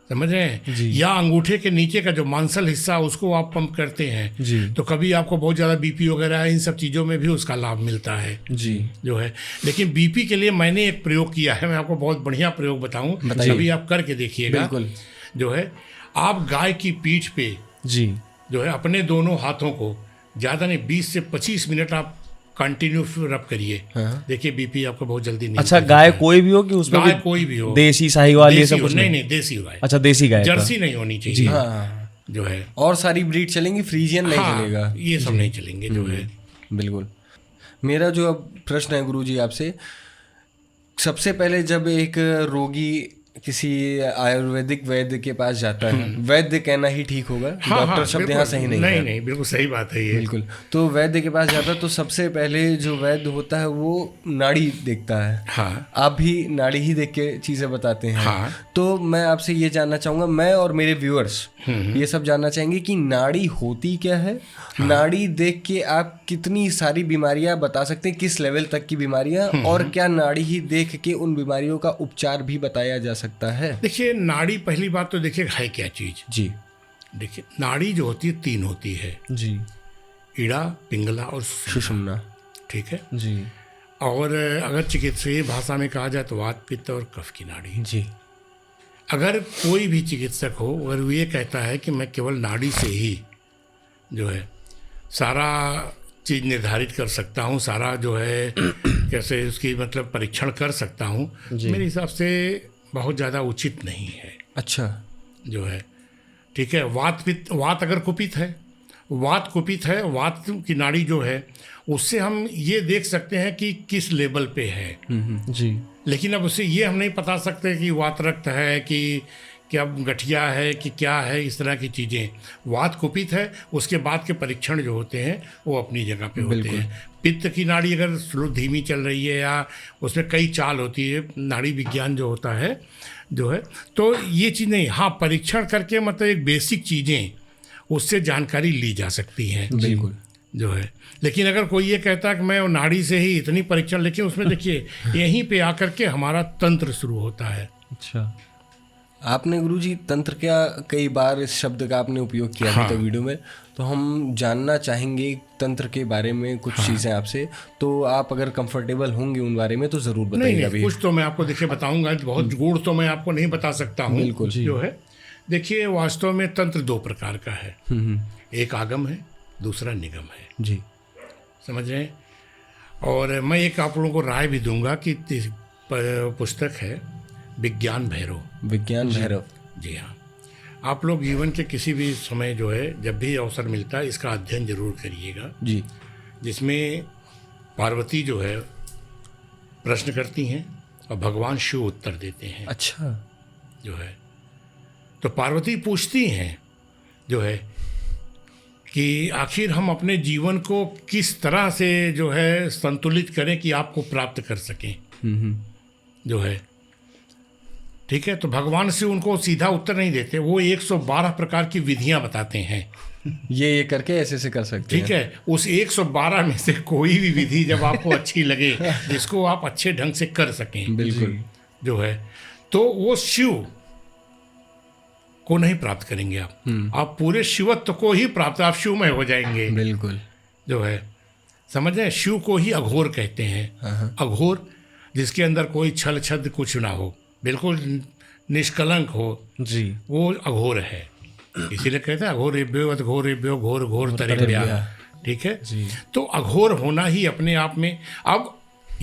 समझ रहे हैं? या अंगूठे के नीचे का जो मांसल हिस्सा उसको आप पंप करते हैं जी, तो कभी आपको बहुत ज़्यादा बीपी वगैरह इन सब चीज़ों में भी उसका लाभ मिलता है जी, जो है। लेकिन बीपी के लिए मैंने एक प्रयोग किया है, मैं आपको बहुत बढ़िया प्रयोग बताऊं, अभी आप करके देखिएगा। बिल्कुल। जो है, आप गाय की पीठ पे जी, जो है अपने दोनों हाथों को ज़्यादा नहीं 20 से 25 मिनट आप कंटिन्यू रब करिए। देखिए बीपी आपका बहुत जल्दी नहीं। अच्छा, गाय कोई भी हो कि उसमें गाय कोई भी हो, देसी, साहिवाल, ये सब कुछ नहीं, देसी गाय। अच्छा, देसी गाय, जर्सी नहीं होनी चाहिए हाँ, जो है। और सारी ब्रीड चलेंगी, फ्रीजियन नहीं चलेगा, ये सब नहीं चलेंगे जो है। बिल्कुल। मेरा जो अब प्रश्न है गुरुजी आपसे, सबसे पहले जब एक रोगी किसी आयुर्वेदिक वैद्य के पास जाता है, वैद्य कहना ही ठीक होगा, डॉक्टर शब्द यहाँ सही नहीं है। नहीं, बिल्कुल सही बात है ये। बिल्कुल। तो वैद्य के पास जाता है तो सबसे पहले जो वैद्य होता है वो नाड़ी देखता है। हाँ, आप भी नाड़ी ही देख के चीज़ें बताते हैं। हाँ। तो मैं आपसे ये जानना चाहूँगा, मैं और मेरे व्यूअर्स ये सब जानना चाहेंगे कि नाड़ी होती क्या है। नाड़ी देख के आप कितनी सारी बीमारियां बता सकते हैं, किस लेवल तक की बीमारियां, और क्या नाड़ी ही देख के उन बीमारियों का उपचार भी बताया जा सकता है? देखिए, नाड़ी पहली बात तो देखिए है क्या चीज़। जी। देखिए, नाड़ी जो होती है 3 होती है, जी, ईड़ा, पिंगला और सुषुम्ना। सुषुम्ना। ठीक है। जी, और अगर चिकित्सीय भाषा में कहा जाए तो वात, पित्त और कफ की नाड़ी। जी। अगर कोई भी चिकित्सक हो, अगर वो ये कहता है कि मैं केवल नाड़ी से ही जो है सारा चीज़ निर्धारित कर सकता हूँ, सारा जो है कैसे उसकी मतलब परीक्षण कर सकता हूँ, मेरे हिसाब से बहुत ज़्यादा उचित नहीं है। अच्छा। जो है, ठीक है। वात अगर कुपित है, वात की नाड़ी जो है उससे हम ये देख सकते हैं कि किस लेवल पे है। जी। लेकिन अब उससे ये हम नहीं बता सकते कि वात रक्त है कि क्या गठिया है कि क्या है, इस तरह की चीज़ें। वात कुपित है, उसके बाद के परीक्षण जो होते हैं वो अपनी जगह पे होते हैं। पित्त की नाड़ी अगर स्लो धीमी चल रही है या उसमें कई चाल होती है, नाड़ी विज्ञान जो होता है जो है, तो ये चीज़ नहीं। हाँ, परीक्षण करके मतलब एक बेसिक चीज़ें उससे जानकारी ली जा सकती हैं। बिल्कुल। जो है, लेकिन अगर कोई ये कहता है कि मैं नाड़ी से ही इतनी परीक्षण, लेकिन उसमें देखिए यहीं पे आकर के हमारा तंत्र शुरू होता है। अच्छा। आपने गुरुजी तंत्र क्या कई बार इस शब्द का आपने उपयोग किया अभी तक वीडियो में, तो हम जानना चाहेंगे तंत्र के बारे में कुछ चीज़ें आपसे, तो आप अगर कंफर्टेबल होंगे उन बारे में तो ज़रूर बताइएगा अभी। कुछ तो मैं आपको देखिए बताऊंगा, बहुत गुण तो मैं आपको नहीं बता सकता हूँ। बिल्कुल जो है देखिए, वास्तव में तंत्र दो प्रकार का है, एक आगम है, दूसरा निगम है। जी, समझ रहे हैं। और मैं एक आप लोगों को राय भी दूंगा कि पुस्तक है विज्ञान भैरव। विज्ञान भैरव, जी हाँ, आप लोग जीवन के किसी भी समय जो है, जब भी अवसर मिलता है, इसका अध्ययन जरूर करिएगा। जी, जिसमें पार्वती जो है प्रश्न करती हैं और भगवान शिव उत्तर देते हैं। अच्छा, जो है तो पार्वती पूछती हैं जो है कि आखिर हम अपने जीवन को किस तरह से जो है संतुलित करें कि आपको प्राप्त कर सकें। जो है ठीक है, तो भगवान से उनको सीधा उत्तर नहीं देते, वो 112 प्रकार की विधियां बताते हैं। ये करके ऐसे से कर सकते हैं। ठीक है, उस 112 में से कोई भी विधि जब आपको अच्छी लगे, जिसको आप अच्छे ढंग से कर सकें, बिल्कुल, जो है तो वो शिव को नहीं प्राप्त करेंगे आप पूरे शिवत्व को ही प्राप्त, आप शिवमय हो जाएंगे। बिल्कुल, जो है समझ रहे हैं, शिव को ही अघोर कहते हैं। अघोर जिसके अंदर कोई छल छद कुछ ना हो, बिल्कुल निष्कलंक हो, जी, वो अघोर है। इसीलिए कहते हैं अघोरेभ्यो अघोरेभ्यो घोर घोर तरेभ्यः। ठीक है जी। तो अघोर होना ही अपने आप में, अब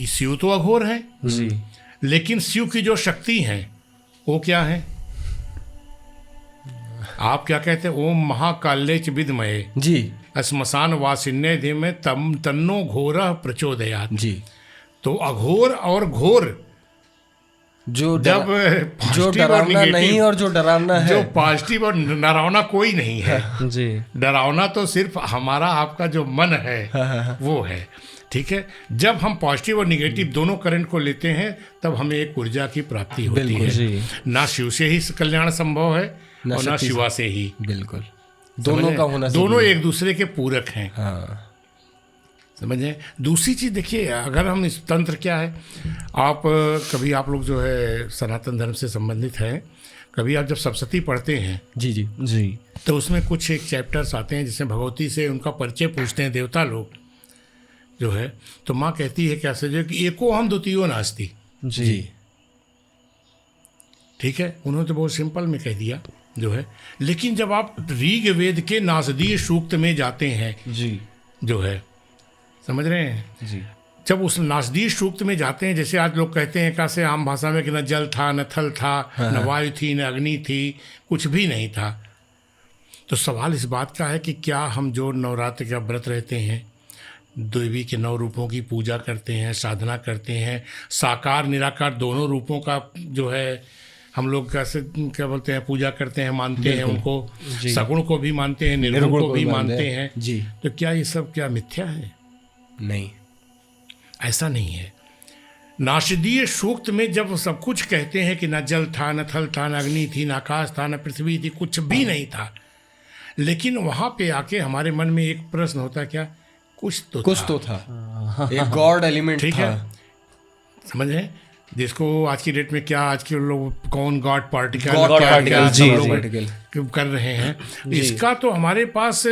शिव तो अघोर है जी, लेकिन शिव की जो शक्ति है वो क्या है? आप क्या कहते हैं? ओम महाकाल्ये च विद्महे जी श्मशान वासिन्ये धीमहि तन्नो घोरः प्रचोदयात्। जी, तो अघोर और घोर जो जो डरावना नहीं और जो डरावना है, जो पॉजिटिव और डरावना कोई नहीं है जी। डरावना तो सिर्फ हमारा आपका जो मन है वो है। ठीक है, जब हम पॉजिटिव और निगेटिव दोनों करंट को लेते हैं तब हमें एक ऊर्जा की प्राप्ति होती है। ना शिव से ही कल्याण संभव है और ना शिवा से ही। बिल्कुल, दोनों का होना, दोनों एक दूसरे के पूरक हैं। हाँ, समझे। दूसरी चीज़ देखिए, अगर हम इस तंत्र क्या है, आप कभी आप लोग जो है सनातन धर्म से संबंधित हैं, कभी आप जब सप्तशती पढ़ते हैं जी जी जी, तो उसमें कुछ एक चैप्टर्स आते हैं जिसमें भगवती से उनका परिचय पूछते हैं देवता लोग जो है, तो माँ कहती है कैसे जो कि एको हम द्वितीयो नास्ति जी। ठीक है, उन्होंने तो बहुत सिंपल में कह दिया जो है। लेकिन जब आप ऋग वेद के नासदीय सूक्त में जाते हैं जी, जो है, समझ रहे हैं जी, जब उस नासदीय सूक्त में जाते हैं, जैसे आज लोग कहते हैं कैसे आम भाषा में कि न जल था, न थल था, न वायु थी, न अग्नि थी, कुछ भी नहीं था। तो सवाल इस बात का है कि क्या हम जो नवरात्र का व्रत रहते हैं, देवी के 9 रूपों की पूजा करते हैं, साधना करते हैं, साकार निराकार दोनों रूपों का जो है हम लोग कैसे क्या बोलते हैं पूजा करते हैं, मानते हैं उनको, सगुण को भी मानते हैं, निर्गुण को भी मानते हैं जी, तो क्या ये सब क्या मिथ्या है? नहीं, ऐसा नहीं है। नासदीय सूक्त में जब सब कुछ कहते हैं कि न जल था, न थल था, न अग्नि थी, न आकाश था, न पृथ्वी थी, कुछ भी नहीं था, लेकिन वहाँ पे आके हमारे मन में एक प्रश्न होता क्या, कुछ तो था। एक गॉड एलिमेंट ठीक है, समझ रहे, जिसको आज की डेट में क्या आज के लोग कौन गॉड पार्टिकल कर रहे हैं, इसका तो हमारे पास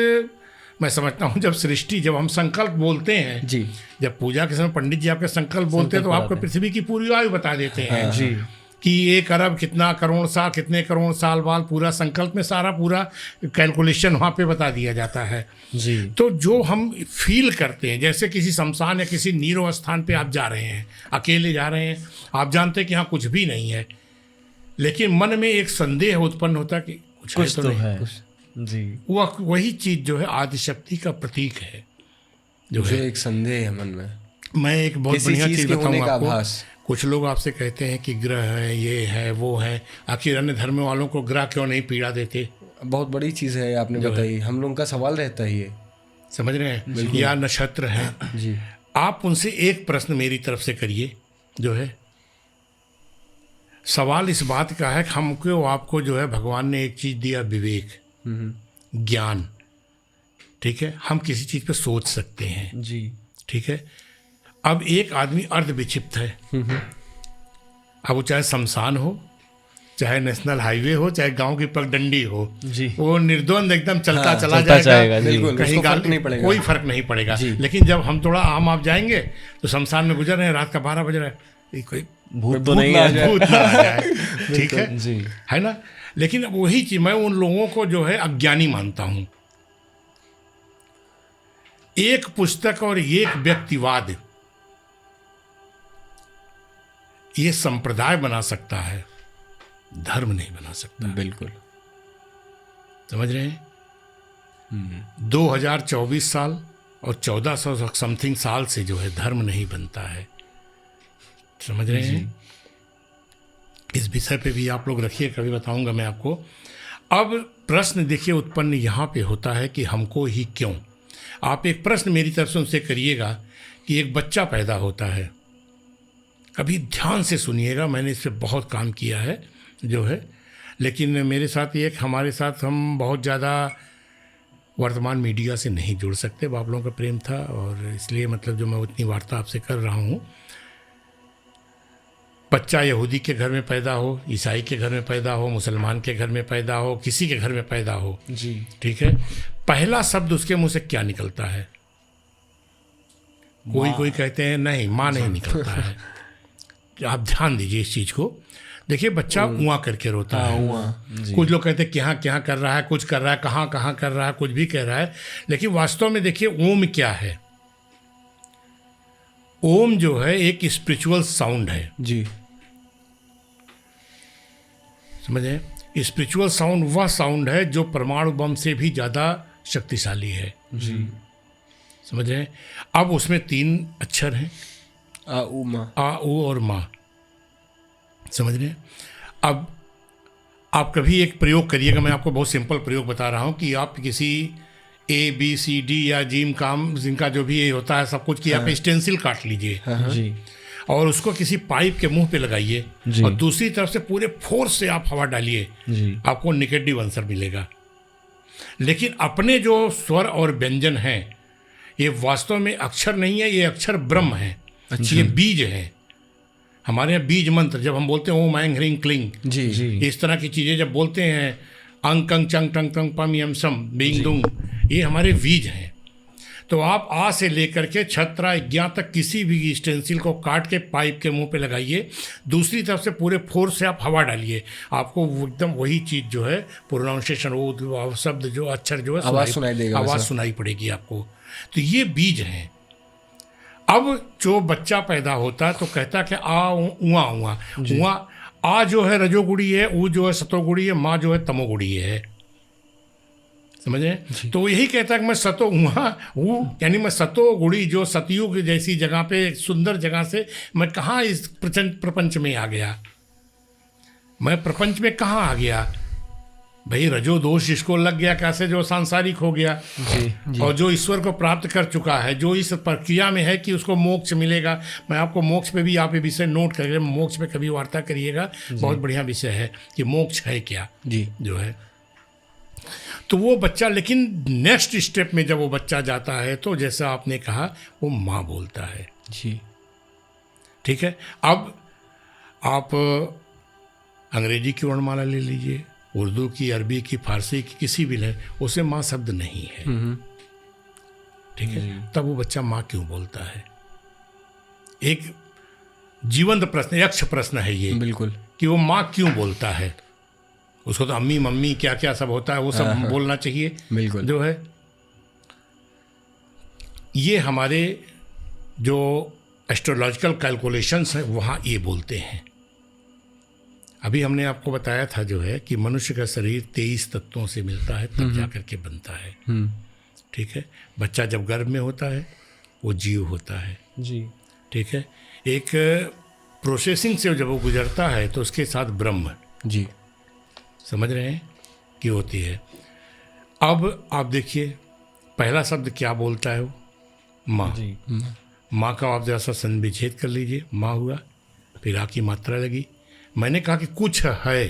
मैं समझता हूँ जब सृष्टि, जब हम संकल्प बोलते हैं जी, जब पूजा के समय पंडित जी आपके संकल्प बोलते हैं तो आपको पृथ्वी की पूरी आयु बता देते हैं जी, कि 1 अरब कितना करोड़ साल, कितने करोड़ साल बाद, पूरा संकल्प में सारा पूरा कैलकुलेशन वहाँ पे बता दिया जाता है जी। तो जो हम फील करते हैं, जैसे किसी शमशान या किसी नीरो स्थान पे आप जा रहे हैं, अकेले जा रहे हैं, आप जानते हैं कि यहाँ कुछ भी नहीं है, लेकिन मन में एक संदेह उत्पन्न होता कि कुछ तो है जी। वही चीज़ जो है आदिशक्ति का प्रतीक है, जो है एक संदेह है मन में। मैं एक बहुत बढ़िया चीज़ बताऊँगा आपको। कुछ लोग आपसे कहते हैं कि ग्रह है, ये है, वो है, आखिर अन्य धर्म वालों को ग्रह क्यों नहीं पीड़ा देते? बहुत बड़ी चीज़ है आपने बताई, हम लोगों का सवाल रहता है ये, समझ रहे हैं, या नक्षत्र है जी। आप उनसे एक प्रश्न मेरी तरफ से करिए, जो है सवाल इस बात का है कि हमको आपको जो है भगवान ने एक चीज़ दिया, विवेक, ज्ञान। ठीक है, हम किसी चीज़ पे सोच सकते हैं जी। ठीक है, अब एक आदमी अर्ध विक्षिप्त है, अब वो चाहे शमशान हो चाहे नेशनल हाईवे हो, चाहे गांव की पगडंडी हो, जी। वो निर्द्वंद एकदम चलता चला चलता जाएगा, जाएगा, जी। बिल्कुल, कहीं उसको फर्क नहीं पड़ेगा। कोई फर्क नहीं पड़ेगा। लेकिन जब हम थोड़ा आम आप जाएंगे तो शमशान में गुजर रहे हैं, रात का 12 बज रहा है, ये कोई भूत तो नहीं है। भूत ना आ जाए, ठीक है, जी। है ना। लेकिन अब वही चीज मैं उन लोगों को जो है अज्ञानी मानता हूं। एक पुस्तक और एक व्यक्तिवाद ये संप्रदाय बना सकता है, धर्म नहीं बना सकता। बिल्कुल, समझ रहे हैं। 2024 साल और 1400 समथिंग साल से जो है धर्म नहीं बनता है, समझ रहे हैं। इस विषय पे भी आप लोग रखिए, कभी बताऊंगा मैं आपको। अब प्रश्न देखिए उत्पन्न यहाँ पे होता है कि हमको ही क्यों। आप एक प्रश्न मेरी तरफ से उनसे करिएगा कि एक बच्चा पैदा होता है, कभी ध्यान से सुनिएगा, मैंने इस पर बहुत काम किया है जो है, लेकिन मेरे साथ ये हमारे साथ हम बहुत ज़्यादा वर्तमान मीडिया से नहीं जुड़ सकते, आप लोगों का प्रेम था और इसलिए मतलब जो मैं उतनी वार्ता आपसे कर रहा हूँ। बच्चा यहूदी के घर में पैदा हो, ईसाई के घर में पैदा हो, मुसलमान के घर में पैदा हो, किसी के घर में पैदा हो, जी, ठीक है, पहला शब्द उसके मुंह से क्या निकलता है? कोई कहते हैं नहीं, माँ नहीं निकलता है। आप ध्यान दीजिए इस चीज़ को, देखिए बच्चा उआ करके रोता है। कुछ लोग कहते हैं कि हाँ क्या कर रहा है, कुछ कर रहा है, कहाँ कर रहा है, कुछ भी कह रहा है, लेकिन वास्तव में देखिए ओम क्या है। ओम जो है एक स्पिरिचुअल साउंड है, जी, समझे। स्पिरिचुअल साउंड वह साउंड है जो परमाणु बम से भी ज़्यादा शक्तिशाली है, जी, समझ रहे हैं। अब उसमें 3 अक्षर हैं, आ उ मा, आ उ और माँ, समझ रहे हैं। अब आप कभी एक प्रयोग करिएगा, मैं आपको बहुत सिंपल प्रयोग बता रहा हूँ कि आप किसी ABCD या जिम काम जिनका जो भी ये होता है सब कुछ की आप स्टेंसिल काट लीजिए जी, और उसको किसी पाइप के मुंह पे लगाइए जी। और दूसरी तरफ से पूरे फोर्स से आप हवा डालिए, जी, आपको निगेटिव आंसर मिलेगा। लेकिन अपने जो स्वर और व्यंजन हैं ये वास्तव में अक्षर नहीं है, ये अक्षर ब्रह्म है, ये बीज है। हमारे यहाँ बीज मंत्र जब हम बोलते हैं ओम ऐं ह्रीं क्लीं, जी, जी, इस तरह की चीज़ें जब बोलते हैं अंग कंग चंग टंग टंग पम यम सम बींग दुंग, ये हमारे बीज हैं। तो आप आ से लेकर के छत्रा ज्ञा तक किसी भी स्टेंसिल को काट के पाइप के मुंह पे लगाइए, दूसरी तरफ से पूरे फोर्स से आप हवा डालिए, आपको एकदम वही चीज़ जो है प्रोनाउंसिएशन, वो शब्द जो अक्षर जो है आवाज़ सुनाई देगा, आवाज़ सुनाई पड़ेगी आपको। तो ये बीज हैं। अब जो बच्चा पैदा होता है तो कहता है कि आ उआ उआ उआ, आ जो है रजोगुड़ी है, ऊ जो है सतोगुड़ी है, माँ जो है तमोगुड़ी है, समझे। तो यही कहता है कि मैं सतो उहा ऊ, यानी मैं सतो गुड़ी जो सतयुग जैसी जगह पे सुंदर जगह से मैं कहाँ इस प्रपंच में आ गया, मैं प्रपंच में कहाँ आ गया भाई। रजो दोष जिसको लग गया कैसे जो सांसारिक हो गया, जी, और जो ईश्वर को प्राप्त कर चुका है, जो इस प्रक्रिया में है कि उसको मोक्ष मिलेगा। मैं आपको मोक्ष पे भी आप ये विषय नोट करिए, मोक्ष पे कभी वार्ता करिएगा, बहुत बढ़िया विषय है कि मोक्ष है क्या, जी, जो है। तो वो बच्चा, लेकिन नेक्स्ट स्टेप में जब वो बच्चा जाता है तो जैसा आपने कहा वो माँ बोलता है, जी, ठीक है। अब आप अंग्रेजी की वर्णमाला ले लीजिए, उर्दू की, अरबी की, फारसी की, किसी भी ले, उसे माँ शब्द नहीं है, ठीक है। तब वो बच्चा माँ क्यों बोलता है? एक जीवंत प्रश्न, यक्ष प्रश्न है ये, बिल्कुल, कि वो माँ क्यों बोलता है। उसको तो अम्मी मम्मी क्या क्या सब होता है वो सब बोलना चाहिए, बिल्कुल, जो है। ये हमारे जो एस्ट्रोलॉजिकल कैलकुलेशंस हैं वहाँ ये बोलते हैं। अभी हमने आपको बताया था जो है कि मनुष्य का शरीर 23 तत्वों से मिलता है तब जा करके बनता है, ठीक है। बच्चा जब गर्भ में होता है वो जीव होता है, जी, ठीक है। एक प्रोसेसिंग से जब वो गुजरता है तो उसके साथ ब्रह्म, जी, समझ रहे हैं, कि होती है। अब आप देखिए पहला शब्द क्या बोलता है वो, माँ। जी, माँ का आप जैसा संविच्छेद कर लीजिए, माँ हुआ, फिर आ की मात्रा लगी। मैंने कहा कि कुछ है,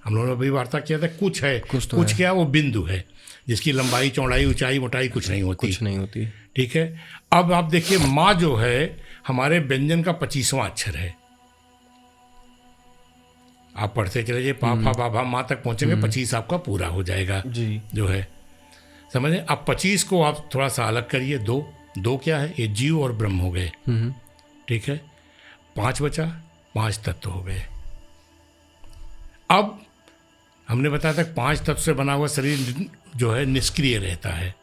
हम लोगों ने अभी वार्ता किया था, कुछ है, कुछ क्या, वो बिंदु है जिसकी लंबाई चौड़ाई ऊंचाई मोटाई कुछ नहीं होती, कुछ नहीं होती, ठीक है। अब आप देखिए माँ जो है हमारे व्यंजन का 25वां अक्षर है। आप पढ़ते चले जाइए, पा फा बा भा माँ तक पहुँचेंगे, 25 आपका पूरा हो जाएगा जी जो है, समझे। अब 25 को आप थोड़ा सा अलग करिए, दो क्या है, ये जीव और ब्रह्म हो गए, ठीक है। 5 बचा, 5 तत्व हो गए। अब हमने बताया था 5 तत्व से बना हुआ शरीर जो है निष्क्रिय रहता है।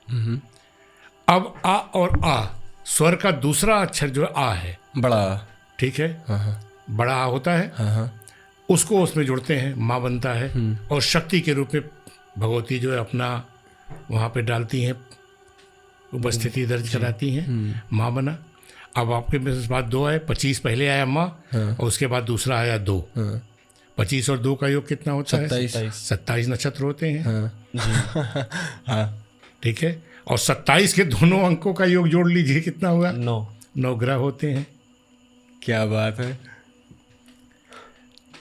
अब आ और आ, स्वर का दूसरा अक्षर जो है आ है, बड़ा, ठीक है, बड़ा आ होता है, उसको उसमें जोड़ते हैं, माँ बनता है, और शक्ति के रूप में भगवती जो है अपना वहाँ पे डालती हैं, उपस्थिति दर्ज कराती हैं, माँ बना। अब आपके पास 2 आए, 25 पहले आया माँ, और उसके बाद दूसरा आया 2। 25 और 2 का योग कितना होता है? 27 नक्षत्र होते हैं, ठीक है। और 27 के दोनों अंकों का योग जोड़ लीजिए, कितना हुआ? 9 ग्रह होते हैं। क्या बात है।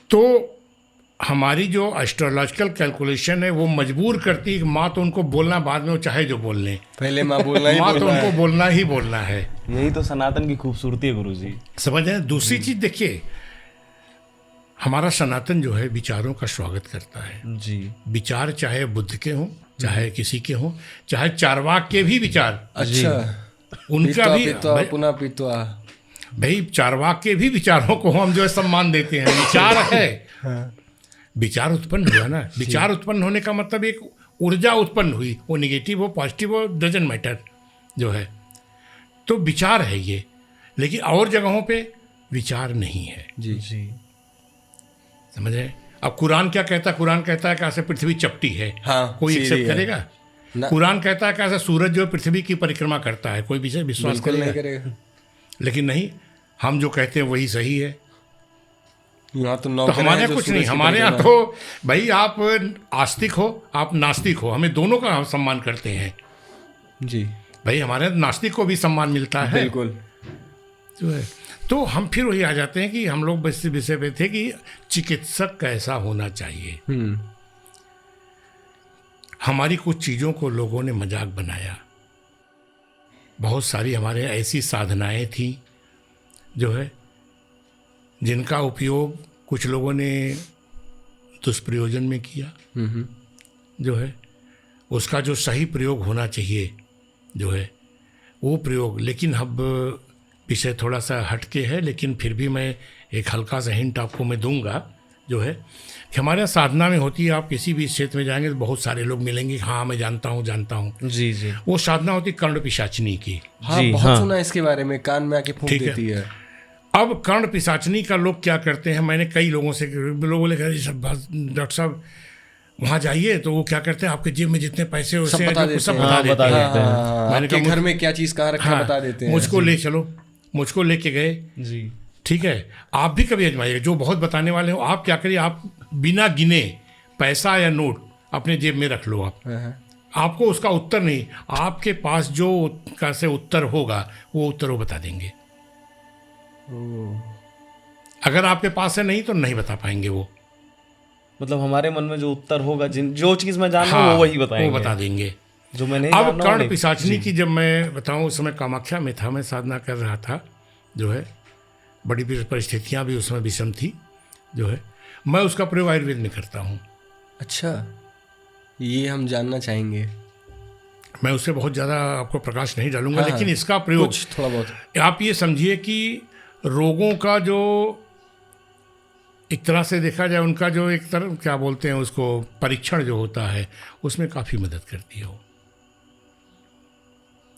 तो हमारी जो एस्ट्रोलॉजिकल कैलकुलेशन है वो मजबूर करती है कि माँ तो उनको बोलना बाद में, वो चाहे जो बोल लें, पहले माँ बोलना ही माँ तो बोलना उनको है। बोलना ही बोलना है। यही तो सनातन की खूबसूरती है गुरुजी। समझ रहे हैं? दूसरी चीज देखिए, हमारा सनातन जो है विचारों का स्वागत करता है। जी विचार चाहे बुद्ध के हों, चाहे किसी के हों, चाहे चारवाक के भी विचार, अच्छा, उनका भी पित्वा पुनः पित्वा, भाई चारवाक के भी विचारों को हम जो है सम्मान देते हैं। विचार है, विचार उत्पन्न हुआ ना, विचार उत्पन्न होने का मतलब एक ऊर्जा उत्पन्न हुई, वो निगेटिव हो पॉजिटिव हो डजंट मैटर जो है, तो विचार है ये। लेकिन और जगहों पे विचार नहीं है, जी जी समझ रहे हैं? अब कुरान क्या कहता है? कुरान कहता है कि ऐसे पृथ्वी चपटी है, हाँ, कोई सीधी एक्सेप्ट है। करेगा? ना। कुरान कहता है कि ऐसा सूरज जो है पृथ्वी की परिक्रमा करता है, कोई विषय विश्वास बिल्कुल नहीं करेगा? करेगा। लेकिन नहीं, हम जो कहते हैं वही सही है। यहाँ तो तो नौकर हमारे हैं यहाँ जो कुछ सूरज नहीं, की हमारे यहाँ परिक्रमा- तो भाई आप आस्तिक हो, आप नास्तिक हो, हमें दोनों का हम सम्मान करते हैं। जी भाई हमारे यहाँ नास्तिक को भी सम्मान मिलता है, बिल्कुल। जो है। तो हम फिर वही आ जाते हैं कि हम लोग बस इस विषय पे थे कि चिकित्सक कैसा होना चाहिए। हमारी कुछ चीज़ों को लोगों ने मजाक बनाया। बहुत सारी हमारे ऐसी साधनाएं थी जो है, जिनका उपयोग कुछ लोगों ने दुष्प्रयोजन में किया जो है। उसका जो सही प्रयोग होना चाहिए जो है वो प्रयोग, लेकिन अब विषय थोड़ा सा हटके है, लेकिन फिर भी मैं एक हल्का सा हिंट आपको मैं दूंगा जो है कि हमारे यहाँ साधना में होती है। आप किसी भी क्षेत्र में जाएंगे तो बहुत सारे लोग मिलेंगे, हाँ मैं जानता हूँ। जी जी वो साधना होती कर्ण पिशाचिनी की। हाँ, जी, बहुत हाँ। सुना है इसके बारे में, कान में आके फूंक ठीक है। देती है। अब कर्ण पिशाचिनी का लोग क्या करते हैं, मैंने कई लोगों से, लोगों ने कहा सब डॉक्टर साहब वहाँ जाइए, तो वो क्या करते हैं आपके जेब में जितने पैसे सब वैसे हैं बता जो कुछ सब देते हैं। बता हाँ, देते बता हैं। देते हैं। हाँ, मैंने आपके कहा घर में क्या चीज कहाँ रखा हाँ, बता देते हैं। मुझको ले चलो, मुझको लेके गए, जी ठीक है। आप भी कभी आजमाइएगा, जो बहुत बताने वाले हो, आप क्या करिए, आप बिना गिने पैसा या नोट अपने जेब में रख लो। आप आपको उसका उत्तर नहीं, आपके पास जो का से उत्तर होगा वो उत्तर वो बता देंगे। अगर आपके पास है नहीं तो नहीं बता पाएंगे वो। मतलब हमारे मन में जो उत्तर होगा, जो चीज मैं जान रहा हूँ वो वही बताएंगे, वो बता देंगे। जो मैं नहीं अब जान रहा हूँ कर्ण नहीं। पिशाचिनी की जब मैं बताऊं, उस समय कामाख्या में था, मैं साधना कर रहा था जो है, बड़ी परिस्थितियां भी उसमें विषम थी जो है। मैं उसका प्रयोग आयुर्वेद में करता हूँ। अच्छा, ये हम जानना चाहेंगे। मैं उससे बहुत ज़्यादा आपको प्रकाश नहीं डालूंगा, हाँ, लेकिन इसका प्रयोग कुछ थोड़ा बहुत। आप ये समझिए कि रोगों का जो एक तरह से देखा जाए, उनका जो एक तरह क्या बोलते हैं उसको, परीक्षण जो होता है, उसमें काफ़ी मदद करती है वो।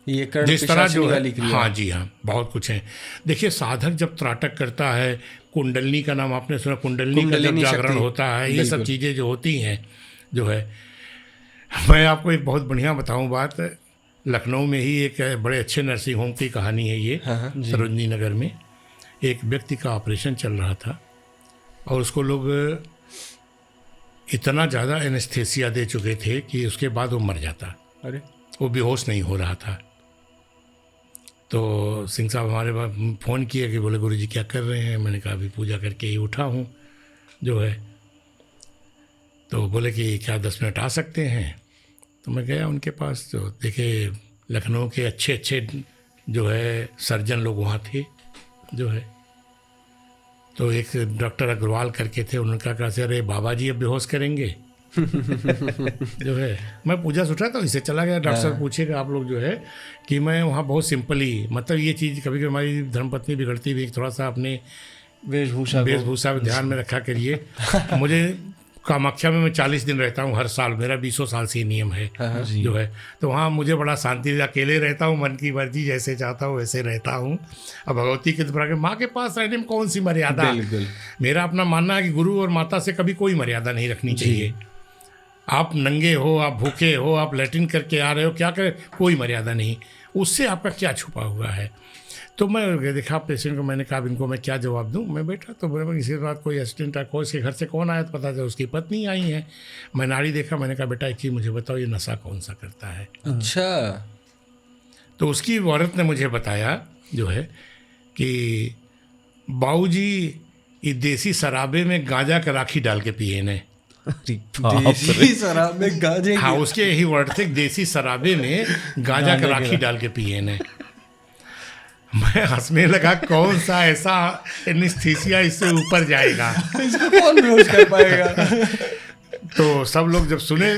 ये कर्ण जिस तरह पिशाचिनी जो है, वाली क्रिया। हाँ जी हाँ, बहुत कुछ है। देखिए साधक जब त्राटक करता है, कुंडलनी का नाम आपने सुना, कुंडलनी का जब कुंडलिनी जागरण शक्ति। होता है, ये सब बिल्कुल। चीज़ें जो होती हैं जो है। मैं आपको एक बहुत बढ़िया बताऊं बात, लखनऊ में ही एक बड़े अच्छे नर्सिंग होम की कहानी है ये। सरोजनी नगर में एक व्यक्ति का ऑपरेशन चल रहा था और उसको लोग इतना ज़्यादा एनेस्थेसिया दे चुके थे कि उसके बाद वो मर जाता, अरे वो बेहोश नहीं हो रहा था। तो सिंह साहब हमारे पास फ़ोन किए कि बोले गुरुजी क्या कर रहे हैं। मैंने कहा अभी पूजा करके ही उठा हूँ जो है। तो बोले कि क्या 10 मिनट आ सकते हैं। तो मैं गया उनके पास, तो देखे लखनऊ के अच्छे अच्छे जो है सर्जन लोग वहाँ थे जो है। तो एक डॉक्टर अग्रवाल करके थे, उन्होंने कहा कि अरे बाबा जी अब बेहोश करेंगे जो है। मैं पूजा से उठा तो इसे चला गया। डॉक्टर साहब पूछेगा आप लोग जो है कि मैं वहाँ बहुत सिंपली, मतलब ये चीज़ कभी कभी हमारी धर्मपत्नी बिगड़ती भी, थोड़ा सा अपने वेशभूषा वेशभूषा ध्यान में रखा करिए। मुझे कामाख्या में मैं 40 दिन रहता हूँ हर साल, मेरा 20 साल से नियम है जो है। तो वहाँ मुझे बड़ा शांति, अकेले रहता हूँ, मन की मर्जी जैसे चाहता हूँ वैसे रहता हूँ। अब भगवती के द्वारा माँ के पास रहने में कौन सी मर्यादा। मेरा अपना मानना है कि गुरु और माता से कभी कोई मर्यादा नहीं रखनी चाहिए। आप नंगे हो, आप भूखे हो, आप लैट्रिन करके आ रहे हो, क्या करें, कोई मर्यादा नहीं। उससे आपका क्या छुपा हुआ है। तो मैं देखा पेशेंट को, मैंने कहा इनको मैं क्या जवाब दूं। मैं बैठा तो बोले इसके बाद कोई एसिडेंट है, कोई इसके घर से कौन आया, तो पता चला उसकी पत्नी आई है। मैं नाड़ी देखा, मैंने कहा बेटा एक चीज़ मुझे बताओ, ये नशा कौन सा करता है। अच्छा। तो उसकी औरत ने मुझे बताया जो है कि बाबूजी ये देसी शराबे में गांजा का राखी डाल के पिए ने। देसी शराब में गांजे। हाँ, उसके यही वर्ड थे, देसी शराबे में गांजा का राखी डाल के पिए ने। मैं हंसने लगा, कौन सा ऐसा एनेस्थीसिया इससे ऊपर जाएगा, इसको कौन बेहोश कर पाएगा। तो सब लोग जब सुने,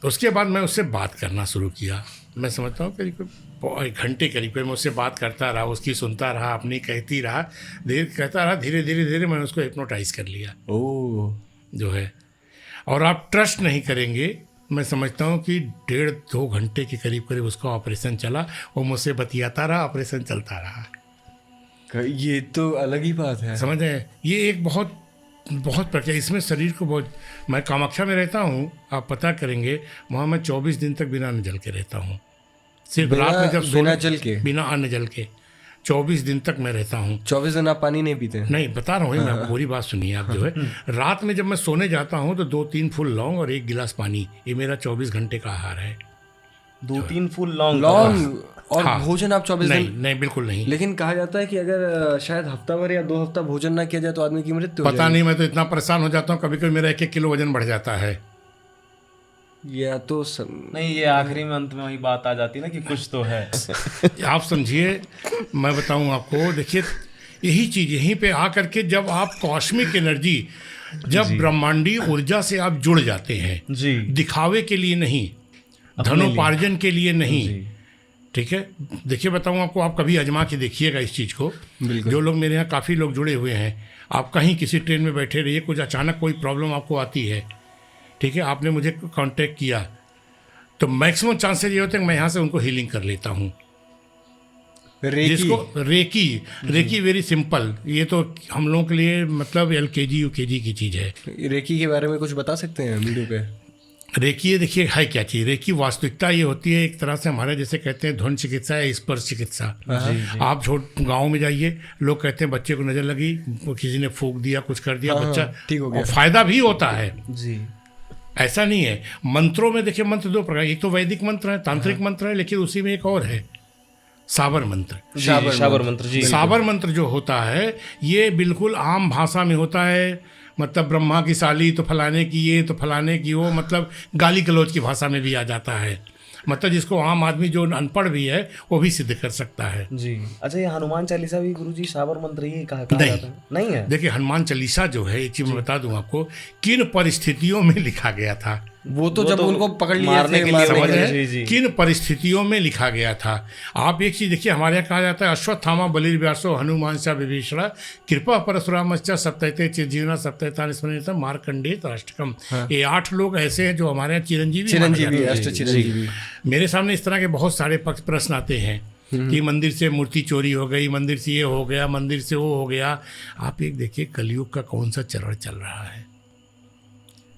उसके बाद मैं उससे बात करना शुरू किया। मैं समझता हूँ करीब 1 घंटे करीब मैं उससे बात करता रहा, उसकी सुनता रहा, अपनी कहती रहा, कहता रहा। धीरे धीरे धीरे मैंने उसको हिप्नोटाइज कर लिया जो है। और आप ट्रस्ट नहीं करेंगे, मैं समझता हूँ कि 1.5-2 घंटे के करीब करीब उसका ऑपरेशन चला। वो मुझसे बतियाता रहा, ऑपरेशन चलता रहा। ये तो अलग ही बात है, समझ रहे हैं। ये एक बहुत बहुत प्रक्रिया, इसमें शरीर को बहुत। मैं कामाख्या में रहता हूँ, आप पता करेंगे, वहाँ मैं 24 दिन तक बिना अन्न जल के रहता हूँ। सिर्फ रात में जब बिना जल के, बिना अन्न जल के 24 दिन तक मैं रहता हूँ। 24 दिन आप पानी नहीं पीते? नहीं, बता रहा हूँ, मैं आपको पूरी बात सुनिए आप जो है। रात में जब मैं सोने जाता हूँ तो 2-3 फूल लौंग और 1 गिलास पानी, ये मेरा 24 घंटे का आहार है। 2-3 फूल लौंग और हाँ, भोजन आप 24 दिन? नहीं बिल्कुल नहीं। लेकिन कहा जाता है कि अगर शायद हफ्ता भर या 2 हफ्ता भोजन ना किया जाए तो आदमी की मृत्यु हो पता नहीं, मैं तो इतना परेशान हो जाता हूँ, कभी कभी मेरा 1-1 किलो वजन बढ़ जाता है। या तो नहीं, ये आखिरी में अंत में वही बात आ जाती है ना कि कुछ तो है। आप समझिए, मैं बताऊं आपको, देखिए यही चीज़ यहीं पे आकर के जब आप कॉस्मिक एनर्जी, जब ब्रह्मांडीय ऊर्जा से आप जुड़ जाते हैं जी, दिखावे के लिए नहीं, धनोपार्जन के लिए नहीं, ठीक है। देखिए बताऊं आपको, आप कभी आजमा के देखिएगा इस चीज़ को। जो लोग मेरे यहाँ काफ़ी लोग जुड़े हुए हैं, आप कहीं किसी ट्रेन में बैठे रहिए, कुछ अचानक कोई प्रॉब्लम आपको आती है, ठीक है, आपने मुझे कांटेक्ट किया, तो मैक्सिमम चांसेस ये होते हैं कि मैं यहाँ से उनको हीलिंग कर लेता हूँ। जिसको रेकी वेरी सिंपल, ये तो हम लोगों के लिए मतलब LKG UKG की चीज़ है। रेकी के बारे में कुछ बता सकते हैं वीडियो पे? रेकी देखिए है क्या चीज़। रेकी वास्तविकता ये होती है एक तरह से हमारे जैसे कहते हैं ध्वनि चिकित्सा या स्पर्श चिकित्सा। आप गांव में जाइए, लोग कहते हैं बच्चे को नज़र लगी, किसी ने फूंक दिया, कुछ कर दिया, बच्चा ठीक हो गया। फायदा भी होता है जी, ऐसा नहीं है। मंत्रों में देखिए, मंत्र 2 प्रकार, एक तो वैदिक मंत्र है, तांत्रिक मंत्र है, लेकिन उसी में एक और है, साबर मंत्र। साबर मंत्र जी, साबर मंत्र जो होता है ये बिल्कुल आम भाषा में होता है, मतलब ब्रह्मा की साली तो फलाने की ये तो फलाने की वो, मतलब गाली गलौज की भाषा में भी आ जाता है, मतलब जिसको आम आदमी जो अनपढ़ भी है वो भी सिद्ध कर सकता है जी। अच्छा, ये हनुमान चालीसा भी गुरुजी साबर मंत्र ही कहा जाता है? नहीं है। देखिए हनुमान चालीसा जो है, एक चीज मैं बता दूं आपको, किन परिस्थितियों में लिखा गया था। वो तो जब उनको पकड़ लिया मारने के लिए, समझ रहे जी, हैं जी। किन परिस्थितियों में लिखा गया था। आप एक चीज देखिए, हमारे यहाँ कहा जाता है अश्वत्थामा बलिर्व्यासो हनुमान सा विभीषण कृपा परशुरामश्च सप्तैते चिरजीवना सप्तैतानि स्मरणीयः मार्कंडेय तराष्टकम। ये 8 लोग ऐसे हैं जो हमारे यहाँ चिरंजीवी अष्ट चिरंजीवी। मेरे सामने इस तरह के बहुत सारे प्रश्न आते हैं कि मंदिर से मूर्ति चोरी हो गई, मंदिर से ये हो गया, मंदिर से वो हो गया। आप एक देखिए कलयुग का कौन सा चरण चल रहा है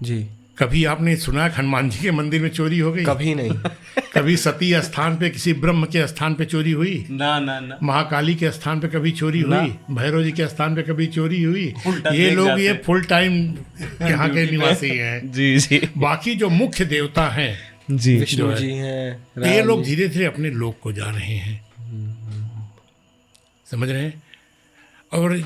जी। कभी आपने सुना हनुमान जी के मंदिर में चोरी हो गई? कभी नहीं। कभी सती स्थान पे, किसी ब्रह्म के स्थान पे चोरी हुई? ना ना ना। महाकाली के स्थान पे कभी चोरी हुई? भैरव जी के स्थान पे कभी चोरी हुई? ये लोग ये फुल टाइम यहाँ के निवासी हैं। जी जी। बाकी जो मुख्य देवता हैं जी, विष्णु जी हैं, ये लोग धीरे धीरे अपने लोक को जा रहे हैं, समझ रहे हैं। और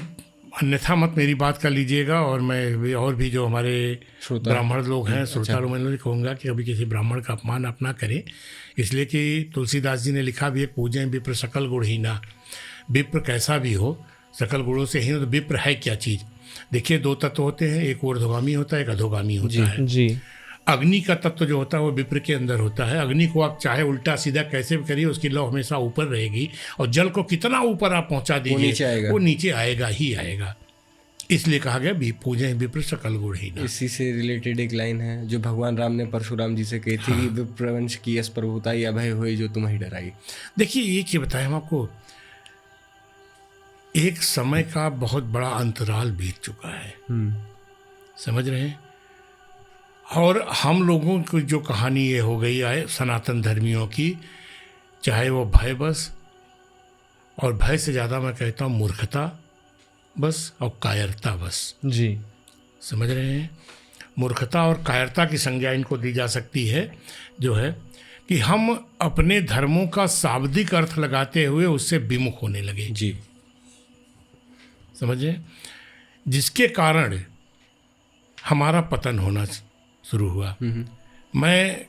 अन्यथा मत मेरी बात कर लीजिएगा, और मैं और भी जो हमारे ब्राह्मण लोग हैं, श्रोता लोग, मैं कहूँगा कि कभी किसी ब्राह्मण का अपमान आप ना करें, इसलिए कि तुलसीदास जी ने लिखा भी है, पूजें विप्र सकल गुणहीना। विप्र कैसा भी हो, सकल गुणों से हीन। तो विप्र है क्या चीज़? देखिए, दो तत्व होते हैं, एक ऊर्ध्वगामी होता है, एक अधोगामी होता है। जी अग्नि का तत्व जो होता है वो विप्र के अंदर होता है। अग्नि को आप चाहे उल्टा सीधा कैसे भी करिए, उसकी लौ हमेशा ऊपर रहेगी, और जल को कितना ऊपर आप पहुंचा दीजिए वो नीचे आएगा ही आएगा। इसलिए कहा गया पूजे विप्र सकल गुणहीन। इसी से रिलेटेड एक लाइन है जो भगवान राम ने परशुराम जी से कही थी कि विप्रवंश की यश प्रभुताई अभय हुई जो तुम्हें डराई। देखिए, एक ही बताएं हम आपको, एक समय का बहुत बड़ा अंतराल बीत चुका है, समझ रहे हैं। और हम लोगों की जो कहानी ये हो गई है सनातन धर्मियों की, चाहे वो भय बस, और भय से ज़्यादा मैं कहता हूँ मूर्खता बस और कायरता बस। जी, समझ रहे हैं। मूर्खता और कायरता की संज्ञा इनको दी जा सकती है, जो है कि हम अपने धर्मों का शाब्दिक अर्थ लगाते हुए उससे विमुख होने लगे। जी, समझे, जिसके कारण हमारा पतन होना शुरू हुआ। मैं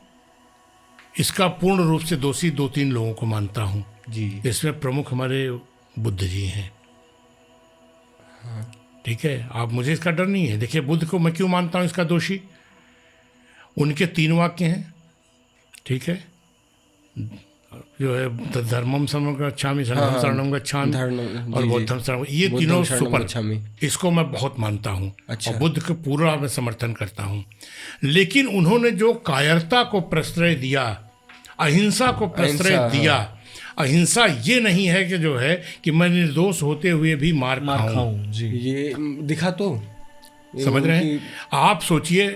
इसका पूर्ण रूप से दोषी 2-3 लोगों को मानता हूँ जी। इसमें प्रमुख हमारे बुद्ध जी हैं। ठीक है, आप मुझे इसका डर नहीं है। देखिए, बुद्ध को मैं क्यों मानता हूँ इसका दोषी? उनके 3 वाक्य हैं, ठीक है, जो है धर्मम शरणं गच्छामि, संघं शरणं गच्छामि और बौद्धं शरणं, ये तीनों सुपर, इसको मैं बहुत मानता हूँ। अच्छा। और बुद्ध को पूरा मैं समर्थन करता हूँ। लेकिन उन्होंने जो कायरता को प्रश्रय दिया, अहिंसा को प्रश्रय दिया, अहिंसा ये नहीं है कि जो है कि मैं निर्दोष होते हुए भी मार खाऊं। जी, ये दिखा तो समझ रहे हैं। आप सोचिए,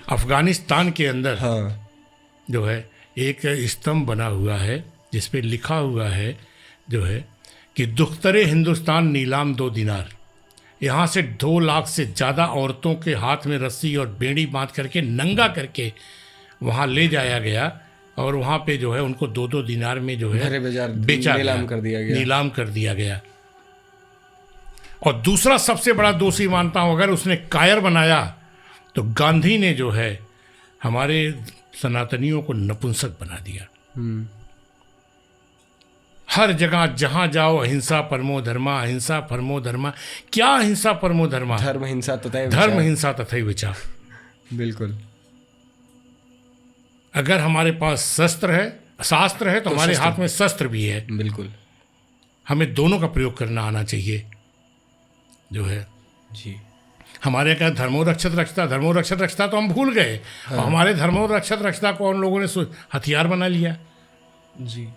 अफगानिस्तान के अंदर जो है एक स्तंभ बना हुआ है जिस पे लिखा हुआ है जो है कि दुख्तरे हिंदुस्तान नीलाम 2 दिनार। यहाँ से 2 लाख से ज़्यादा औरतों के हाथ में रस्सी और बेड़ी बांध करके नंगा करके वहाँ ले जाया गया, और वहाँ पे जो है उनको 2-2 दिनार में जो है बेचा, नीलाम कर दिया गया। और दूसरा सबसे बड़ा दोषी मानता हूँ, अगर उसने कायर बनाया तो गांधी ने जो है हमारे सनातनियों को नपुंसक बना दिया। हर जगह जहां जाओ अहिंसा परमो धर्मा, अहिंसा परमो धर्मा। क्या अहिंसा परमो धर्मा? धर्म हिंसा तथा विचार। बिल्कुल। अगर हमारे पास शस्त्र है, शास्त्र है, तो हमारे हाथ में शस्त्र भी है। बिल्कुल। हमें दोनों का प्रयोग करना आना चाहिए, जो है जी। हमारे क्या धर्मो रक्षत रक्षता तो हम भूल गए। और हमारे धर्मो रक्षता को उन लोगों ने हथियार बना लिया। जी,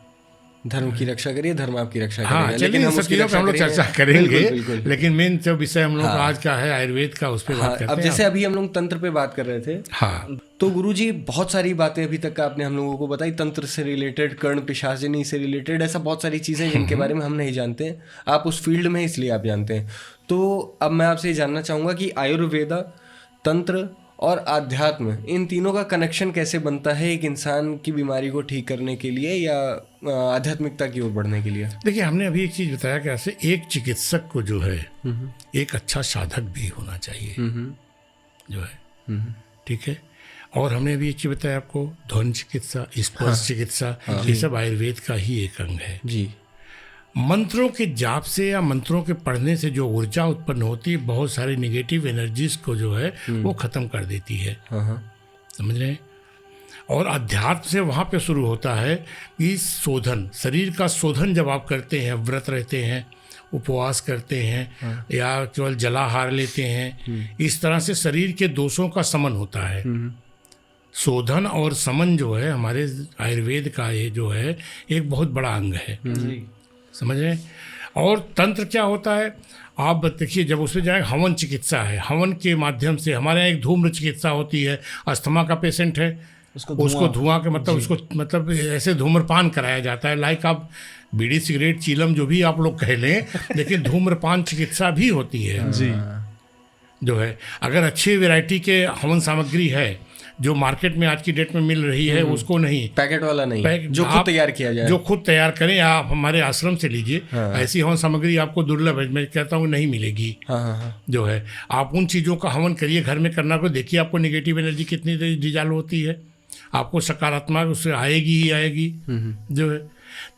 धर्म की रक्षा करिए, धर्म आपकी रक्षा हाँ, करेगा। लेकिन हम सब चीज़ों पर हम लोग चर्चा करेंगे। बिल्कुल। लेकिन मेन जो विषय हम लोग आज का है आयुर्वेद का, उस पर बात करते हैं। अब जैसे अभी हम लोग तंत्र पे बात कर रहे थे, हाँ, तो गुरुजी बहुत सारी बातें अभी तक आपने हम लोगों को बताई, तंत्र से रिलेटेड, कर्ण पिशाचिनी से रिलेटेड, ऐसा बहुत सारी चीज़ें जिनके बारे में हम नहीं जानते। आप उस फील्ड में इसलिए आप जानते हैं। तो अब मैं आपसे ये जानना चाहूँगा कि आयुर्वेदा, तंत्र और आध्यात्म, इन तीनों का कनेक्शन कैसे बनता है एक इंसान की बीमारी को ठीक करने के लिए या आध्यात्मिकता की ओर बढ़ने के लिए? देखिए, हमने अभी एक चीज़ बताया कि ऐसे एक चिकित्सक को जो है एक अच्छा साधक भी होना चाहिए, जो है, ठीक है। और हमने अभी एक चीज़ बताया आपको, ध्वनि चिकित्सा, स्पर्श चिकित्सा, ये सब आयुर्वेद का ही एक अंग है। जी। मंत्रों के जाप से या मंत्रों के पढ़ने से जो ऊर्जा उत्पन्न होती है, बहुत सारी निगेटिव एनर्जीज को जो है वो ख़त्म कर देती है। समझ रहे हैं। और अध्यात्म से वहाँ पे शुरू होता है कि शोधन, शरीर का शोधन जब आप करते हैं, व्रत रहते हैं, उपवास करते हैं, या केवल जलाहार लेते हैं, इस तरह से शरीर के दोषों का समन होता है। शोधन और समन जो है हमारे आयुर्वेद का ये जो है एक बहुत बड़ा अंग है। समझ रहे हैं। और तंत्र क्या होता है, आप देखिए, जब उसमें जाए, हवन चिकित्सा है। हवन के माध्यम से हमारे यहाँ एक धूम्र चिकित्सा होती है। अस्थमा का पेशेंट है, उसको धुआं के मतलब ऐसे धूम्रपान कराया जाता है। लाइक आप बीड़ी, सिगरेट, चीलम जो भी आप लोग कह लें, लेकिन धूम्रपान चिकित्सा भी होती है जी, जो है। अगर अच्छी वैरायटी के हवन सामग्री है जो मार्केट में आज की डेट में मिल रही है, उसको नहीं, पैकेट वाला नहीं, जो खुद तैयार किया जाए, जो खुद तैयार करें, आप हमारे आश्रम से लीजिए। ऐसी हवन सामग्री आपको दुर्लभ है, मैं कहता हूँ नहीं मिलेगी। जो है, आप उन चीज़ों का हवन करिए, घर में करना को देखिए, आपको नेगेटिव एनर्जी कितनी डिजॉल्व होती है, आपको सकारात्मक उससे आएगी ही आएगी, जो है।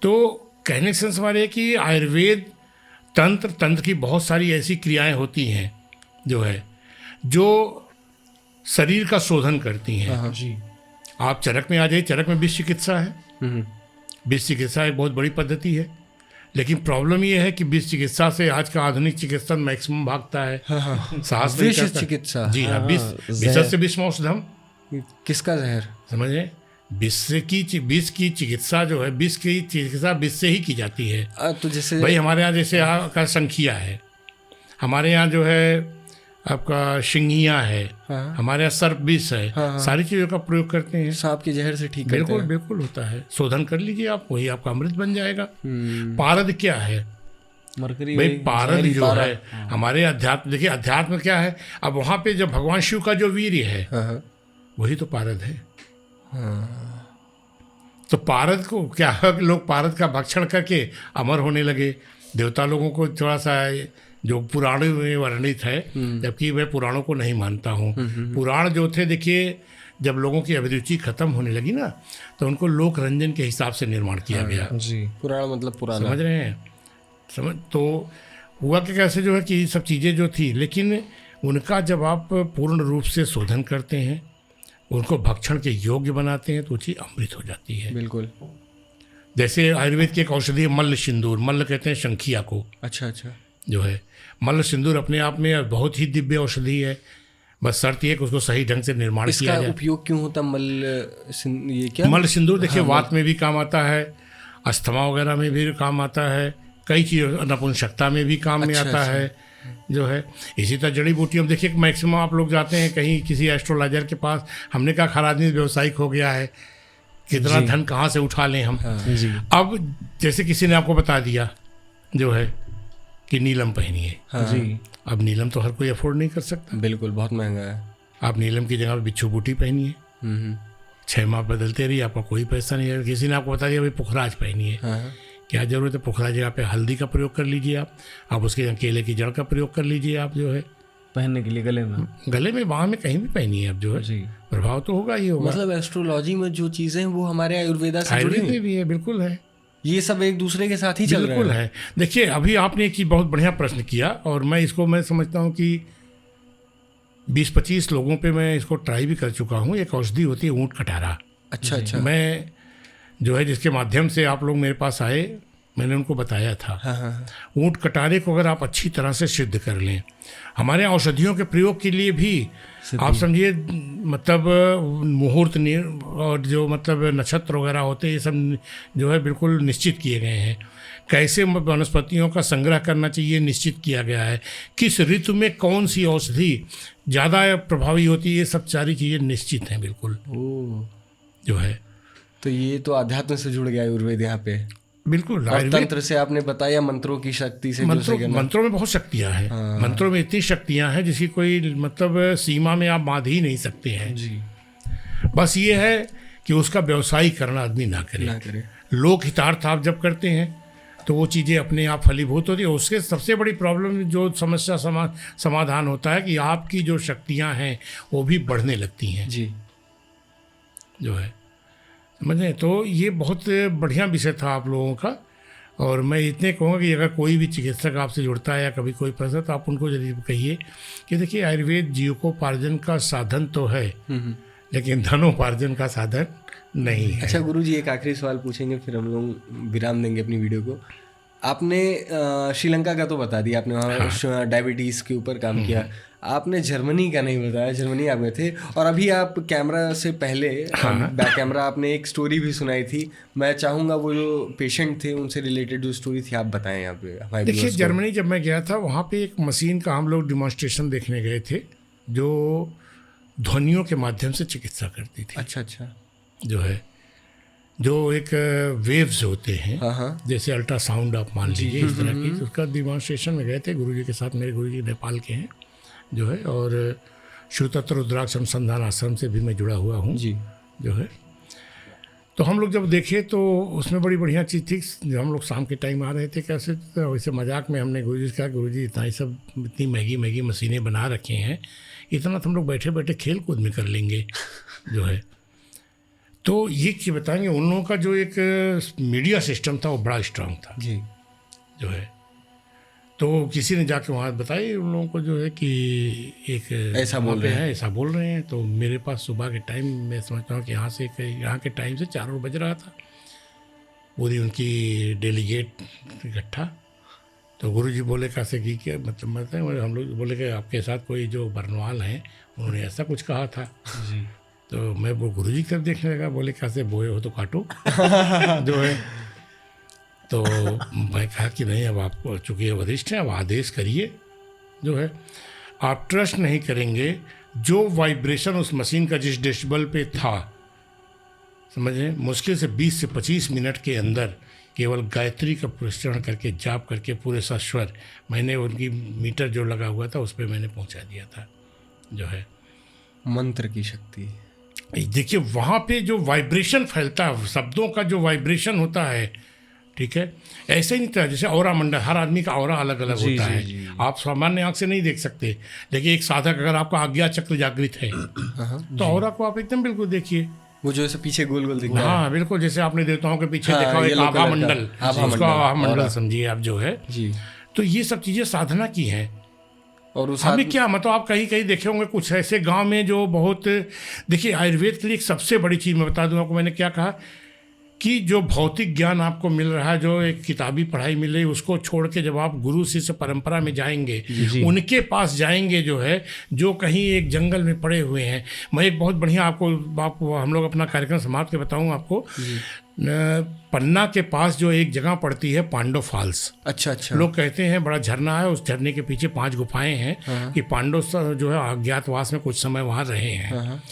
तो कहने से हमारे कि आयुर्वेद, तंत्र की बहुत सारी ऐसी क्रियाएं होती हैं जो है, जो शरीर का शोधन करती हैं। जी। आप चरक में आ जाइए, चरक में विष चिकित्सा है। विष चिकित्सा एक बहुत बड़ी पद्धति है, लेकिन प्रॉब्लम ये है कि विष चिकित्सा से आज का आधुनिक चिकित्सा मैक्सिमम भागता है। साहस नहीं विष करता। चिकित्सा। जी हाँ, विष से विषमौषधम, किसका जहर? समझे, विष की चिकित्सा जो है, विष की चिकित्सा विष से ही की जाती है। तो जैसे भाई हमारे यहाँ जैसे आपका संखिया है, हमारे यहाँ जो है आपका शिंगिया है, हमारे यहाँ सर्प विष है, सारी चीज़ों का प्रयोग करते हैं। सांप के जहर से ठीक करते बिल्कुल हैं। बिल्कुल होता है। शोधन कर लीजिए आप, वही आपका अमृत बन जाएगा। पारद क्या है मरकरी भाई? वही पारद जो है हमारे अध्यात्म, देखिए अध्यात्म क्या है, अब वहाँ पे जब भगवान शिव का जो वीर्य है वही तो पारद है। तो पारद को क्या है, लोग पारद का भक्षण करके अमर होने लगे। देवता लोगों को थोड़ा सा जो पुराणों में वर्णित है, जबकि मैं पुराणों को नहीं मानता हूँ। पुराण जो थे, देखिए जब लोगों की अभिरुचि खत्म होने लगी ना, तो उनको लोक रंजन के हिसाब से निर्माण किया गया। जी। पुराण मतलब पुराना। समझ रहे हैं? तो हुआ कि कैसे जो है कि ये सब चीज़ें जो थी, लेकिन उनका जब आप पूर्ण रूप से शोधन करते हैं, उनको भक्षण के योग्य बनाते हैं, तो चीज़ अमृत हो जाती है। बिल्कुल। जैसे आयुर्वेद की एक औषधि है मल्ल सिंदूर, मल्ल कहते हैं शंखिया को, अच्छा। जो है मल्ल सिंदूर अपने आप में बहुत ही दिव्य औषधि है। बस शर्त ये कि उसको सही ढंग से निर्माण किया इसका जाए। उपयोग क्यों होता ये क्या? मल्ल सिंदूर देखिए वात में भी काम आता है, अस्थमा वगैरह में भी काम आता है, कई चीज़, नपुंसकता में भी काम में आता है जो है। इसी तरह जड़ी बूटी, हम देखिए मैक्सिमम आप लोग जाते हैं कहीं किसी एस्ट्रोलॉजर के पास, हमने कहा हर आदमी व्यवसायिक हो गया है, कितना धन कहाँ से उठा लें हम। जी। अब जैसे किसी ने आपको बता दिया जो है कि नीलम पहनिए, जी। अब नीलम तो हर कोई अफोर्ड नहीं कर सकता। बिल्कुल, बहुत महंगा है। आप नीलम की जगह बिच्छू बूटी पहनिए, 6 माह बदलते रहिए, आपका कोई पैसा नहीं है। किसी ने आपको बता दिया भाई पुखराज पहनिए, क्या जरूरत है? पुखराज जगह पे हल्दी का प्रयोग कर लीजिए आप उसके जगह केले की जड़ का प्रयोग कर लीजिए आप जो है पहनने के लिए गले में बाह में कहीं भी पहनिए आप जो है, जी। प्रभाव तो होगा ही होगा। मतलब एस्ट्रोलॉजी में जो चीजें हैं वो हमारे आयुर्वेदा से जुड़ी आयुर्वेद में भी है, बिल्कुल है, ये सब एक दूसरे के साथ ही चल रहे हैं। बिल्कुल है। देखिए अभी आपने एक चीज़ बहुत बढ़िया प्रश्न किया, और मैं समझता हूँ कि 20-25 लोगों पे मैं इसको ट्राई भी कर चुका हूँ। एक औषधि होती है ऊँट कटारा। अच्छा। मैं जो है जिसके माध्यम से आप लोग मेरे पास आए, मैंने उनको बताया था। ऊँट कटारे को अगर आप अच्छी तरह से सिद्ध कर लें, हमारे औषधियों के प्रयोग के लिए भी आप समझिए, मतलब मुहूर्त और जो मतलब नक्षत्र वगैरह होते हैं, ये सब जो है बिल्कुल निश्चित किए गए हैं। कैसे वनस्पतियों का संग्रह करना चाहिए निश्चित किया गया है, किस ऋतु में कौन सी औषधि ज़्यादा प्रभावी होती है, ये सब सारी चीज़ें निश्चित हैं बिल्कुल जो है। तो ये तो अध्यात्म से जुड़ गया आयुर्वेद यहाँ पे। बिल्कुल। तंत्र से आपने बताया, मंत्रों की शक्ति से मंत्रों में बहुत शक्तियाँ हैं। मंत्रों में इतनी शक्तियाँ हैं जिसकी कोई मतलब सीमा में आप बांध ही नहीं सकते हैं जी। बस ये है कि उसका व्यवसायीकरण आदमी ना करे। लोक हितार्थ आप जब करते हैं तो वो चीज़ें अपने आप फलीभूत होती है। उसके सबसे बड़ी प्रॉब्लम जो समस्या समाधान होता है कि आपकी जो शक्तियाँ हैं वो भी बढ़ने लगती हैं जी जो है, समझे। तो ये बहुत बढ़िया विषय था आप लोगों का, और मैं इतने कहूँगा कि अगर कोई भी चिकित्सक आपसे जुड़ता है या कभी कोई प्रश्न, तो आप उनको जरूर कहिए कि देखिए आयुर्वेद जीविकोपार्जन का साधन तो है, लेकिन धनोपार्जन का साधन नहीं है। अच्छा गुरुजी, एक आखिरी सवाल पूछेंगे फिर हम लोग विराम देंगे अपनी वीडियो को। आपने श्रीलंका का तो बता दिया, आपने वहाँ डायबिटीज़ के ऊपर काम किया। आपने जर्मनी का नहीं बताया, जर्मनी आप गए थे, और अभी आप कैमरा से पहले बैक कैमरा आपने एक स्टोरी भी सुनाई थी। मैं चाहूँगा वो जो पेशेंट थे उनसे रिलेटेड जो स्टोरी थी आप बताएं यहाँ पे। देखिए जर्मनी जब मैं गया था, वहाँ पे एक मशीन का हम लोग डिमॉन्स्ट्रेशन देखने गए थे जो ध्वनियों के माध्यम से चिकित्सा करती थी। अच्छा जो है, जो एक वेव्स होते हैं, जैसे अल्ट्रासाउंड आप मान लीजिए, इस तरह की, उसका डिमॉन्स्ट्रेशन में गए थे गुरुजी के साथ। मेरे गुरुजी नेपाल के हैं जो है, और शिवतत्व रुद्राक्ष अनुसंधान आश्रम से भी मैं जुड़ा हुआ हूँ जी जो है। तो हम लोग जब देखे तो उसमें बड़ी बढ़िया चीज़ थी। जब हम लोग शाम के टाइम आ रहे थे कैसे, तो वैसे मजाक में हमने गुरुजी से कहा, गुरुजी इतना ही सब इतनी महंगी मशीनें बना रखे हैं, इतना तो हम लोग बैठे बैठे खेल कूद में कर लेंगे जो है। तो ये कि बताएंगे, उन लोगों का जो एक मीडिया सिस्टम था वो बड़ा स्ट्रांग था जी जो है। तो किसी ने जाके वहाँ बताई उन लोगों को जो है कि एक ऐसा बोल वहाँ पे रहे हैं। है, ऐसा बोल रहे हैं। तो मेरे पास सुबह के टाइम मैं समझता हूँ कि यहाँ के टाइम से 4 बज रहा था, पूरी उनकी डेलीगेट इकट्ठा। तो गुरुजी बोले कैसे की क्या मतलब हम लोग बोले कि आपके साथ कोई जो बरनवाल हैं उन्होंने ऐसा कुछ कहा था जी। तो मैं वो गुरुजी की तरफ देखने लगा, बोले कैसे बोए हो तो काटो जो है। तो मैं कहा कि नहीं, अब आप चूँकि ये वरिष्ठ हैं, अब आदेश करिए जो है। आप ट्रस्ट नहीं करेंगे, जो वाइब्रेशन उस मशीन का जिस डेसिबल पे था, समझें, मुश्किल से 20 से 25 मिनट के अंदर केवल गायत्री का पुरस्करण करके जाप करके पूरे सस्वर मैंने उनकी मीटर जो लगा हुआ था उस पर मैंने पहुंचा दिया था जो है। मंत्र की शक्ति। देखिए वहाँ पे जो वाइब्रेशन फैलता है, शब्दों का जो वाइब्रेशन होता है, ठीक है, ऐसे ही नहीं था जैसे औरा मंडल, हर आदमी का औरा अलग अलग होता है। आप सामान्य आँख से नहीं देख सकते, लेकिन एक साधक अगर आपका आज्ञा चक्र जागृत है तो औरा को आप एकदम बिल्कुल देखिए, वो जो ऐसे पीछे गोल गोल दिखता है। हाँ बिल्कुल, जैसे आपने देवताओं के पीछे हाँ, देखा हो एक येलो आभा कलर का। मंडल, आभा उसको मंडल, आभा मंडल और समझिए आप जो है। जी। तो ये सब चीज़ें साधना की हैं। और उस हमें क्या मतलब, आप कहीं कहीं देखे होंगे कुछ ऐसे गांव में जो बहुत, देखिए आयुर्वेद के लिए एक सबसे बड़ी चीज़ मैं बता दूं आपको, मैंने क्या कहा कि जो भौतिक ज्ञान आपको मिल रहा है, जो एक किताबी पढ़ाई मिल रही है, उसको छोड़ के जब आप गुरु शिष्य परंपरा में जाएंगे, उनके पास जाएंगे जो है, जो कहीं एक जंगल में पड़े हुए हैं। मैं एक बहुत बढ़िया आपको हम लोग अपना कार्यक्रम समाप्त के बताऊँ आपको, पन्ना के पास जो एक जगह पड़ती है पांडव फॉल्स। अच्छा अच्छा। लोग कहते हैं बड़ा झरना है, उस झरने के पीछे 5 गुफाएं हैं कि पांडव जो है अज्ञातवास में कुछ समय वहाँ रहे हैं।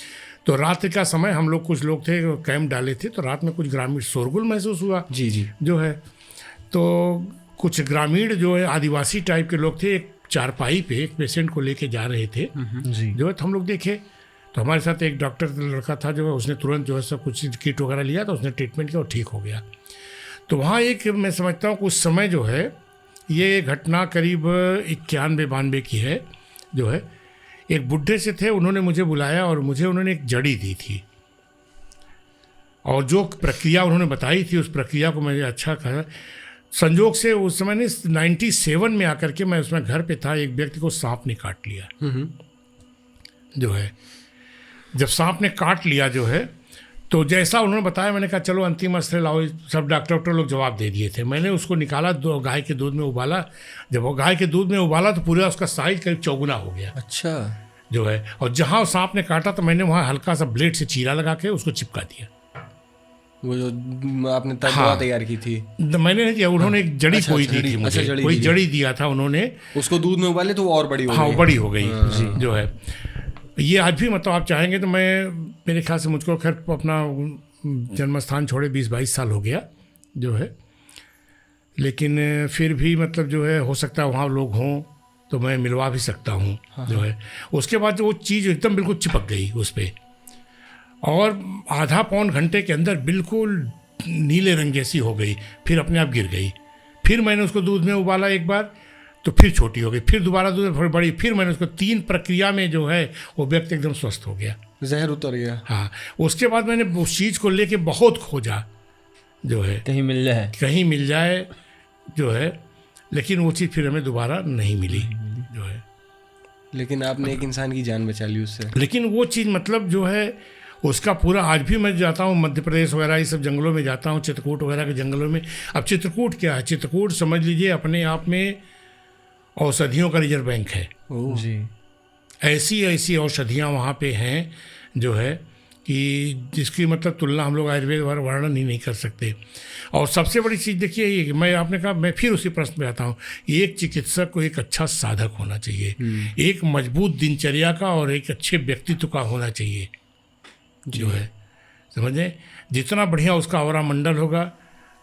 तो रात्रि का समय हम लोग कुछ लोग थे कैंप डाले थे, तो रात में कुछ ग्रामीण शोरगुल महसूस हुआ जी जी जो है। तो कुछ ग्रामीण जो है आदिवासी टाइप के लोग थे, एक चारपाई पे एक पेशेंट को लेके जा रहे थे जी। जो है। तो हम लोग देखे, तो हमारे साथ एक डॉक्टर लड़का था जो है, उसने तुरंत जो है सब कुछ किट वगैरह लिया, तो उसने ट्रीटमेंट किया और ठीक हो गया। तो वहाँ एक मैं समझता हूँ उस समय जो है, ये घटना करीब 91-92 की है जो है। एक बुढ़े से थे, उन्होंने मुझे बुलाया और मुझे उन्होंने एक जड़ी दी थी, और जो प्रक्रिया उन्होंने बताई थी उस प्रक्रिया को मैंने अच्छा कहा। संजोग से उस समय ने 97 में आकर के मैं उसमें घर पे था, एक व्यक्ति को सांप ने काट लिया जो है। जब सांप ने काट लिया जो है, तो जैसा उन्होंने बताया, मैंने कहा चलो अंतिम अस्त्र लाओ, सब डॉक्टर लोग जवाब दे दिए थे। मैंने उसको निकाला, गाय के दूध में उबाला। जब वो गाय के दूध में उबाला तो पूरा उसका साइज करीब 4 हो गया अच्छा जो है। और जहाँ सांप ने काटा तो मैंने वहाँ हल्का सा ब्लेड से चीरा लगा के उसको चिपका दिया। वो जो आपने दवा तैयार की थी? मैंने नहीं दिया, उन्होंने एक जड़ी अच्छा, कोई जड़ी, दी थी मुझे, अच्छा, कोई जड़ी दिया था उन्होंने, उसको दूध में उबाले तो वो और बड़ी हो हाँ गई। बड़ी हो गई जो है। ये आज भी मतलब आप चाहेंगे तो मैं, मेरे ख्याल से मुझको खैर अपना जन्म स्थान छोड़े 20-22 साल हो गया जो है, लेकिन फिर भी मतलब जो है हो सकता है वहाँ लोग हों तो मैं मिलवा भी सकता हूँ जो है। उसके बाद वो चीज़ एकदम बिल्कुल चिपक गई उस पर, और आधा पौन घंटे के अंदर बिल्कुल नीले रंग जैसी हो गई, फिर अपने आप गिर गई। फिर मैंने उसको दूध में उबाला एक बार, तो फिर छोटी हो गई, फिर दोबारा दूध में बड़ी, फिर मैंने उसको 3 प्रक्रिया में जो है वो व्यक्ति एकदम स्वस्थ हो गया, जहर उतर गया। हाँ। उसके बाद मैंने उस चीज़ को लेके बहुत खोजा जो है, कहीं मिल जाए जो है, लेकिन वो चीज़ फिर हमें दोबारा नहीं मिली जो है। लेकिन आपने एक इंसान की जान बचा ली उससे। लेकिन वो चीज़ मतलब जो है उसका पूरा, आज भी मैं जाता हूँ मध्य प्रदेश वगैरह ये सब जंगलों में जाता हूँ, चित्रकूट वगैरह के जंगलों में। अब चित्रकूट क्या है, चित्रकूट समझ लीजिए अपने आप में औषधियों का रिजर्व बैंक है जी। ऐसी ऐसी औषधियाँ वहाँ पे हैं जो है कि जिसकी मतलब तुलना हम लोग आयुर्वेद वर्णन ही नहीं कर सकते। और सबसे बड़ी चीज़ देखिए ये, मैं आपने कहा, मैं फिर उसी प्रश्न पे आता हूँ, एक चिकित्सक को एक अच्छा साधक होना चाहिए, एक मजबूत दिनचर्या का और एक अच्छे व्यक्तित्व का होना चाहिए जो है, समझे। जितना बढ़िया उसका औरा मंडल होगा।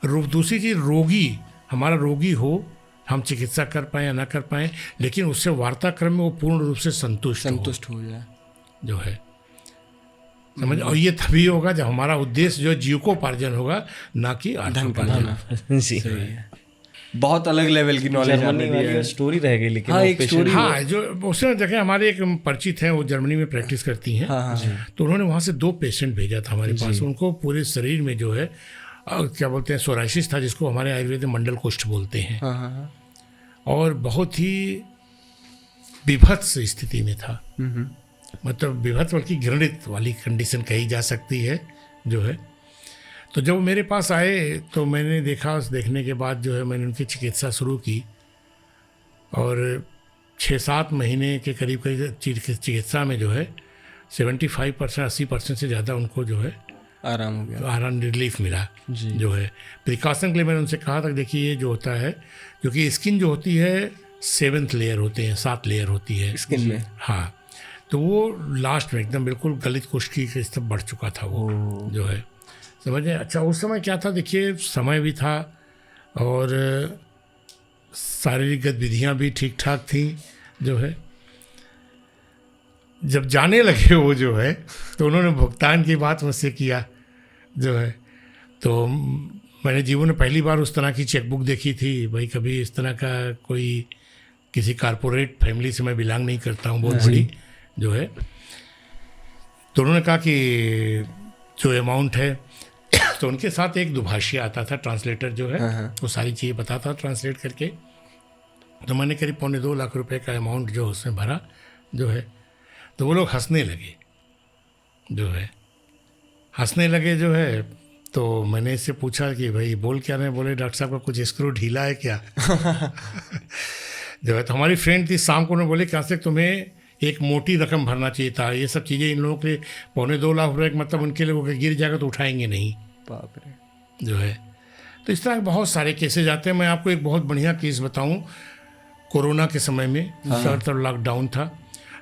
दूसरी चीज़, रोगी हमारा रोगी हो, हम चिकित्सा कर पाएँ या ना कर पाएँ, लेकिन उससे वार्ताक्रम में वो पूर्ण रूप से संतुष्ट हो जाए जो है, समझ। और ये तभी होगा जब हमारा उद्देश्य जो जीविकोपार्जन होगा, ना कि अर्थोपार्जन। जी। बहुत अलग लेवल की नॉलेज जर्मनी वाली स्टोरी रह गई, लेकिन हाँ, वो एक patient- स्टोरी हाँ, जो उसने देखे, हमारे एक परिचित हैं, वो जर्मनी में प्रैक्टिस करती हैं। तो उन्होंने वहाँ से 2 पेशेंट भेजा था हमारे पास। उनको पूरे शरीर में जो है क्या बोलते हैं, सोराइसिस था, जिसको हमारे आयुर्वेद में मंडल कुष्ठ बोलते हैं। और बहुत ही विभत्स स्थिति में था, मतलब विभत्स बल्कि घृणित वाली कंडीशन कही जा सकती है जो है। तो जब वो मेरे पास आए तो मैंने देखा, उस देखने के बाद जो है मैंने उनकी चिकित्सा शुरू की और 6-7 महीने के करीब करीब चिकित्सा में जो है 75% 80% से ज़्यादा उनको जो है आराम हो गया, आराम रिलीफ मिला जो है। प्रिकॉशन के लिए मैंने उनसे कहा था कि देखिए ये जो होता है, क्योंकि स्किन जो होती है 7th लेयर होते हैं, 7 लेयर होती है स्किन में। हाँ, तो वो लास्ट में एकदम बिल्कुल गलित खुश्की के सब बढ़ चुका था वो जो है, समझे। अच्छा उस समय क्या था, देखिए समय भी था और शारीरिक गतिविधियाँ भी ठीक ठाक थी जो है। जब जाने लगे वो जो है तो उन्होंने भुगतान की बात मुझसे किया जो है। तो मैंने जीवन में पहली बार उस तरह की चेकबुक देखी थी, भाई कभी इस तरह का कोई किसी कारपोरेट फैमिली से मैं बिलोंग नहीं करता हूँ, बहुत बड़ी जो है। तो उन्होंने कहा कि जो अमाउंट है तो उनके साथ एक दुभाषी आता था, ट्रांसलेटर जो है, वो सारी चीज़ें बताता ट्रांसलेट करके। तो मैंने करीब 2.25 लाख रुपए का अमाउंट जो उसमें भरा जो है। तो वो लोग हंसने लगे जो है, हंसने लगे जो है। तो मैंने इससे पूछा कि भाई बोल क्या रहे हैं, बोले डॉक्टर साहब का कुछ स्क्रू ढीला है क्या जो है। तो हमारी फ्रेंड थी, शाम को उन्होंने बोले क्या से तुम्हें एक मोटी रकम भरना चाहिए था, ये सब चीज़ें इन लोगों के 2.25 लाख रुपये मतलब उनके लिए गिर जाएगा तो उठाएंगे नहीं, बाप रे जो है। तो इस तरह के बहुत सारे केसेज आते हैं। मैं आपको एक बहुत बढ़िया केस बताऊं, कोरोना के समय में चारों तरफ लॉकडाउन था,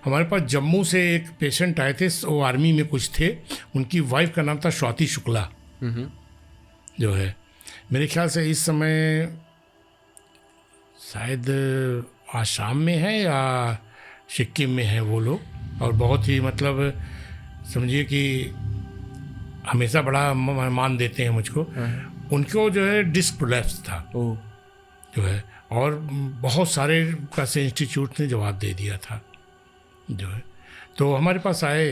हमारे पास जम्मू से एक पेशेंट आए थे, वो आर्मी में कुछ थे, उनकी वाइफ का नाम था स्वाति शुक्ला जो है। मेरे ख्याल से इस समय शायद आसाम में है या सिक्किम में है वो लोग, और बहुत ही मतलब समझिए कि हमेशा बड़ा मान देते हैं मुझको। उनको जो है डिस्क प्रोलैप्स था जो है, और बहुत सारे कैसे इंस्टीट्यूट ने जवाब दे दिया था जो है। तो हमारे पास आए,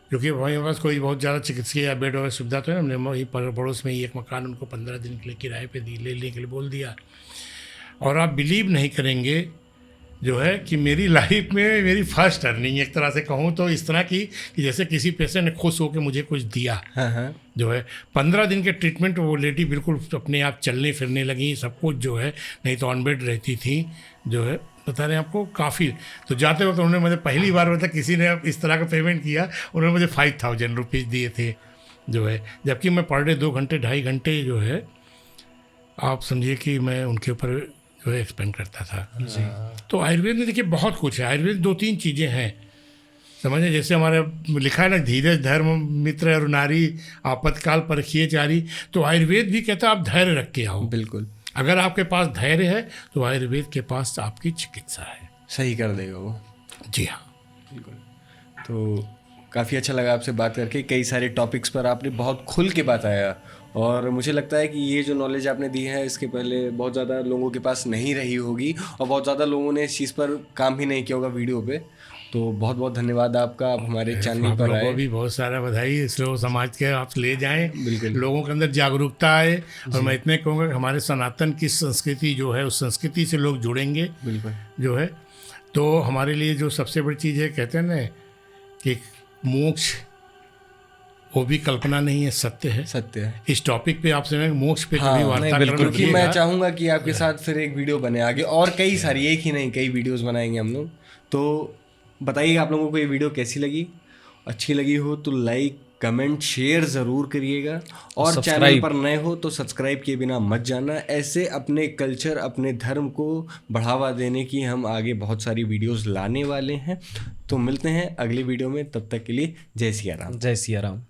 क्योंकि हमारे पास कोई बहुत ज़्यादा चिकित्सीय या बेड और सुविधा तो है, हमने वहीं पड़ोस में ही एक मकान उनको 15 दिन के लिए किराए पे लेने के लिए बोल दिया। और आप बिलीव नहीं करेंगे जो है कि मेरी लाइफ में मेरी फर्स्ट अर्निंग एक तरह से कहूँ तो इस तरह की कि जैसे किसी पेशेंट ने खुश होकर मुझे कुछ दिया जो है। 15 दिन के ट्रीटमेंट वो लेडी बिल्कुल अपने आप चलने फिरने लगी, सब कुछ जो है, नहीं तो ऑन बेड रहती थी जो है, बता रहे हैं आपको काफ़ी। तो जाते वक्त उन्होंने मुझे पहली बार मतलब किसी ने इस तरह का पेमेंट किया, उन्होंने मुझे 5,000 रुपीज़ दिए थे जो है, जबकि मैं पर डे 2 घंटे 2.5 घंटे जो है आप समझिए कि मैं उनके ऊपर जो है एक्सपेंड करता था जी। तो आयुर्वेद में देखिए बहुत कुछ है। आयुर्वेद 2-3 चीज़ें हैं, समझे, जैसे हमारे लिखा है ना, धीरज धर्म मित्र और नारी आपातकाल परखिए चारी। तो आयुर्वेद भी कहता है आप धैर्य रख के आओ। बिल्कुल, अगर आपके पास धैर्य है तो आयुर्वेद के पास आपकी चिकित्सा है, सही कर देगा वो। जी हाँ, बिल्कुल। तो काफ़ी अच्छा लगा आपसे बात करके, कई सारे टॉपिक्स पर आपने बहुत खुल के बताया, और मुझे लगता है कि ये जो नॉलेज आपने दी है इसके पहले बहुत ज़्यादा लोगों के पास नहीं रही होगी, और बहुत ज़्यादा लोगों ने इस चीज़ पर काम भी नहीं किया होगा वीडियो पे। तो बहुत बहुत धन्यवाद आपका, आप हमारे चैनल पर आए। भी बहुत सारा बधाई, इसलिए समाज के आप ले जाएं, बिल्कुल, लोगों के अंदर जागरूकता आए। और मैं इतने कहूँगा कि हमारे सनातन की संस्कृति जो है, उस संस्कृति से लोग जुड़ेंगे बिल्कुल जो है। तो हमारे लिए जो सबसे बड़ी चीज़ है, कहते हैं ना कि मोक्ष वो भी कल्पना नहीं है, सत्य है, सत्य है। इस टॉपिक पे आपसे मैं मोक्ष पे कभी वार्ता करूँ कि मैं चाहूँगा कि आपके साथ फिर एक वीडियो बने आगे, और कई सारी, एक ही नहीं कई वीडियोस बनाएंगे हम लोग। तो बताइएगा आप लोगों को ये वीडियो कैसी लगी, अच्छी लगी हो तो लाइक कमेंट शेयर ज़रूर करिएगा, और चैनल पर नए हो तो सब्सक्राइब किए बिना मत जाना। ऐसे अपने कल्चर, अपने धर्म को बढ़ावा देने की हम आगे बहुत सारी वीडियोस लाने वाले हैं। तो मिलते हैं अगली वीडियो में, तब तक के लिए जय सिया राम। जय सिया राम।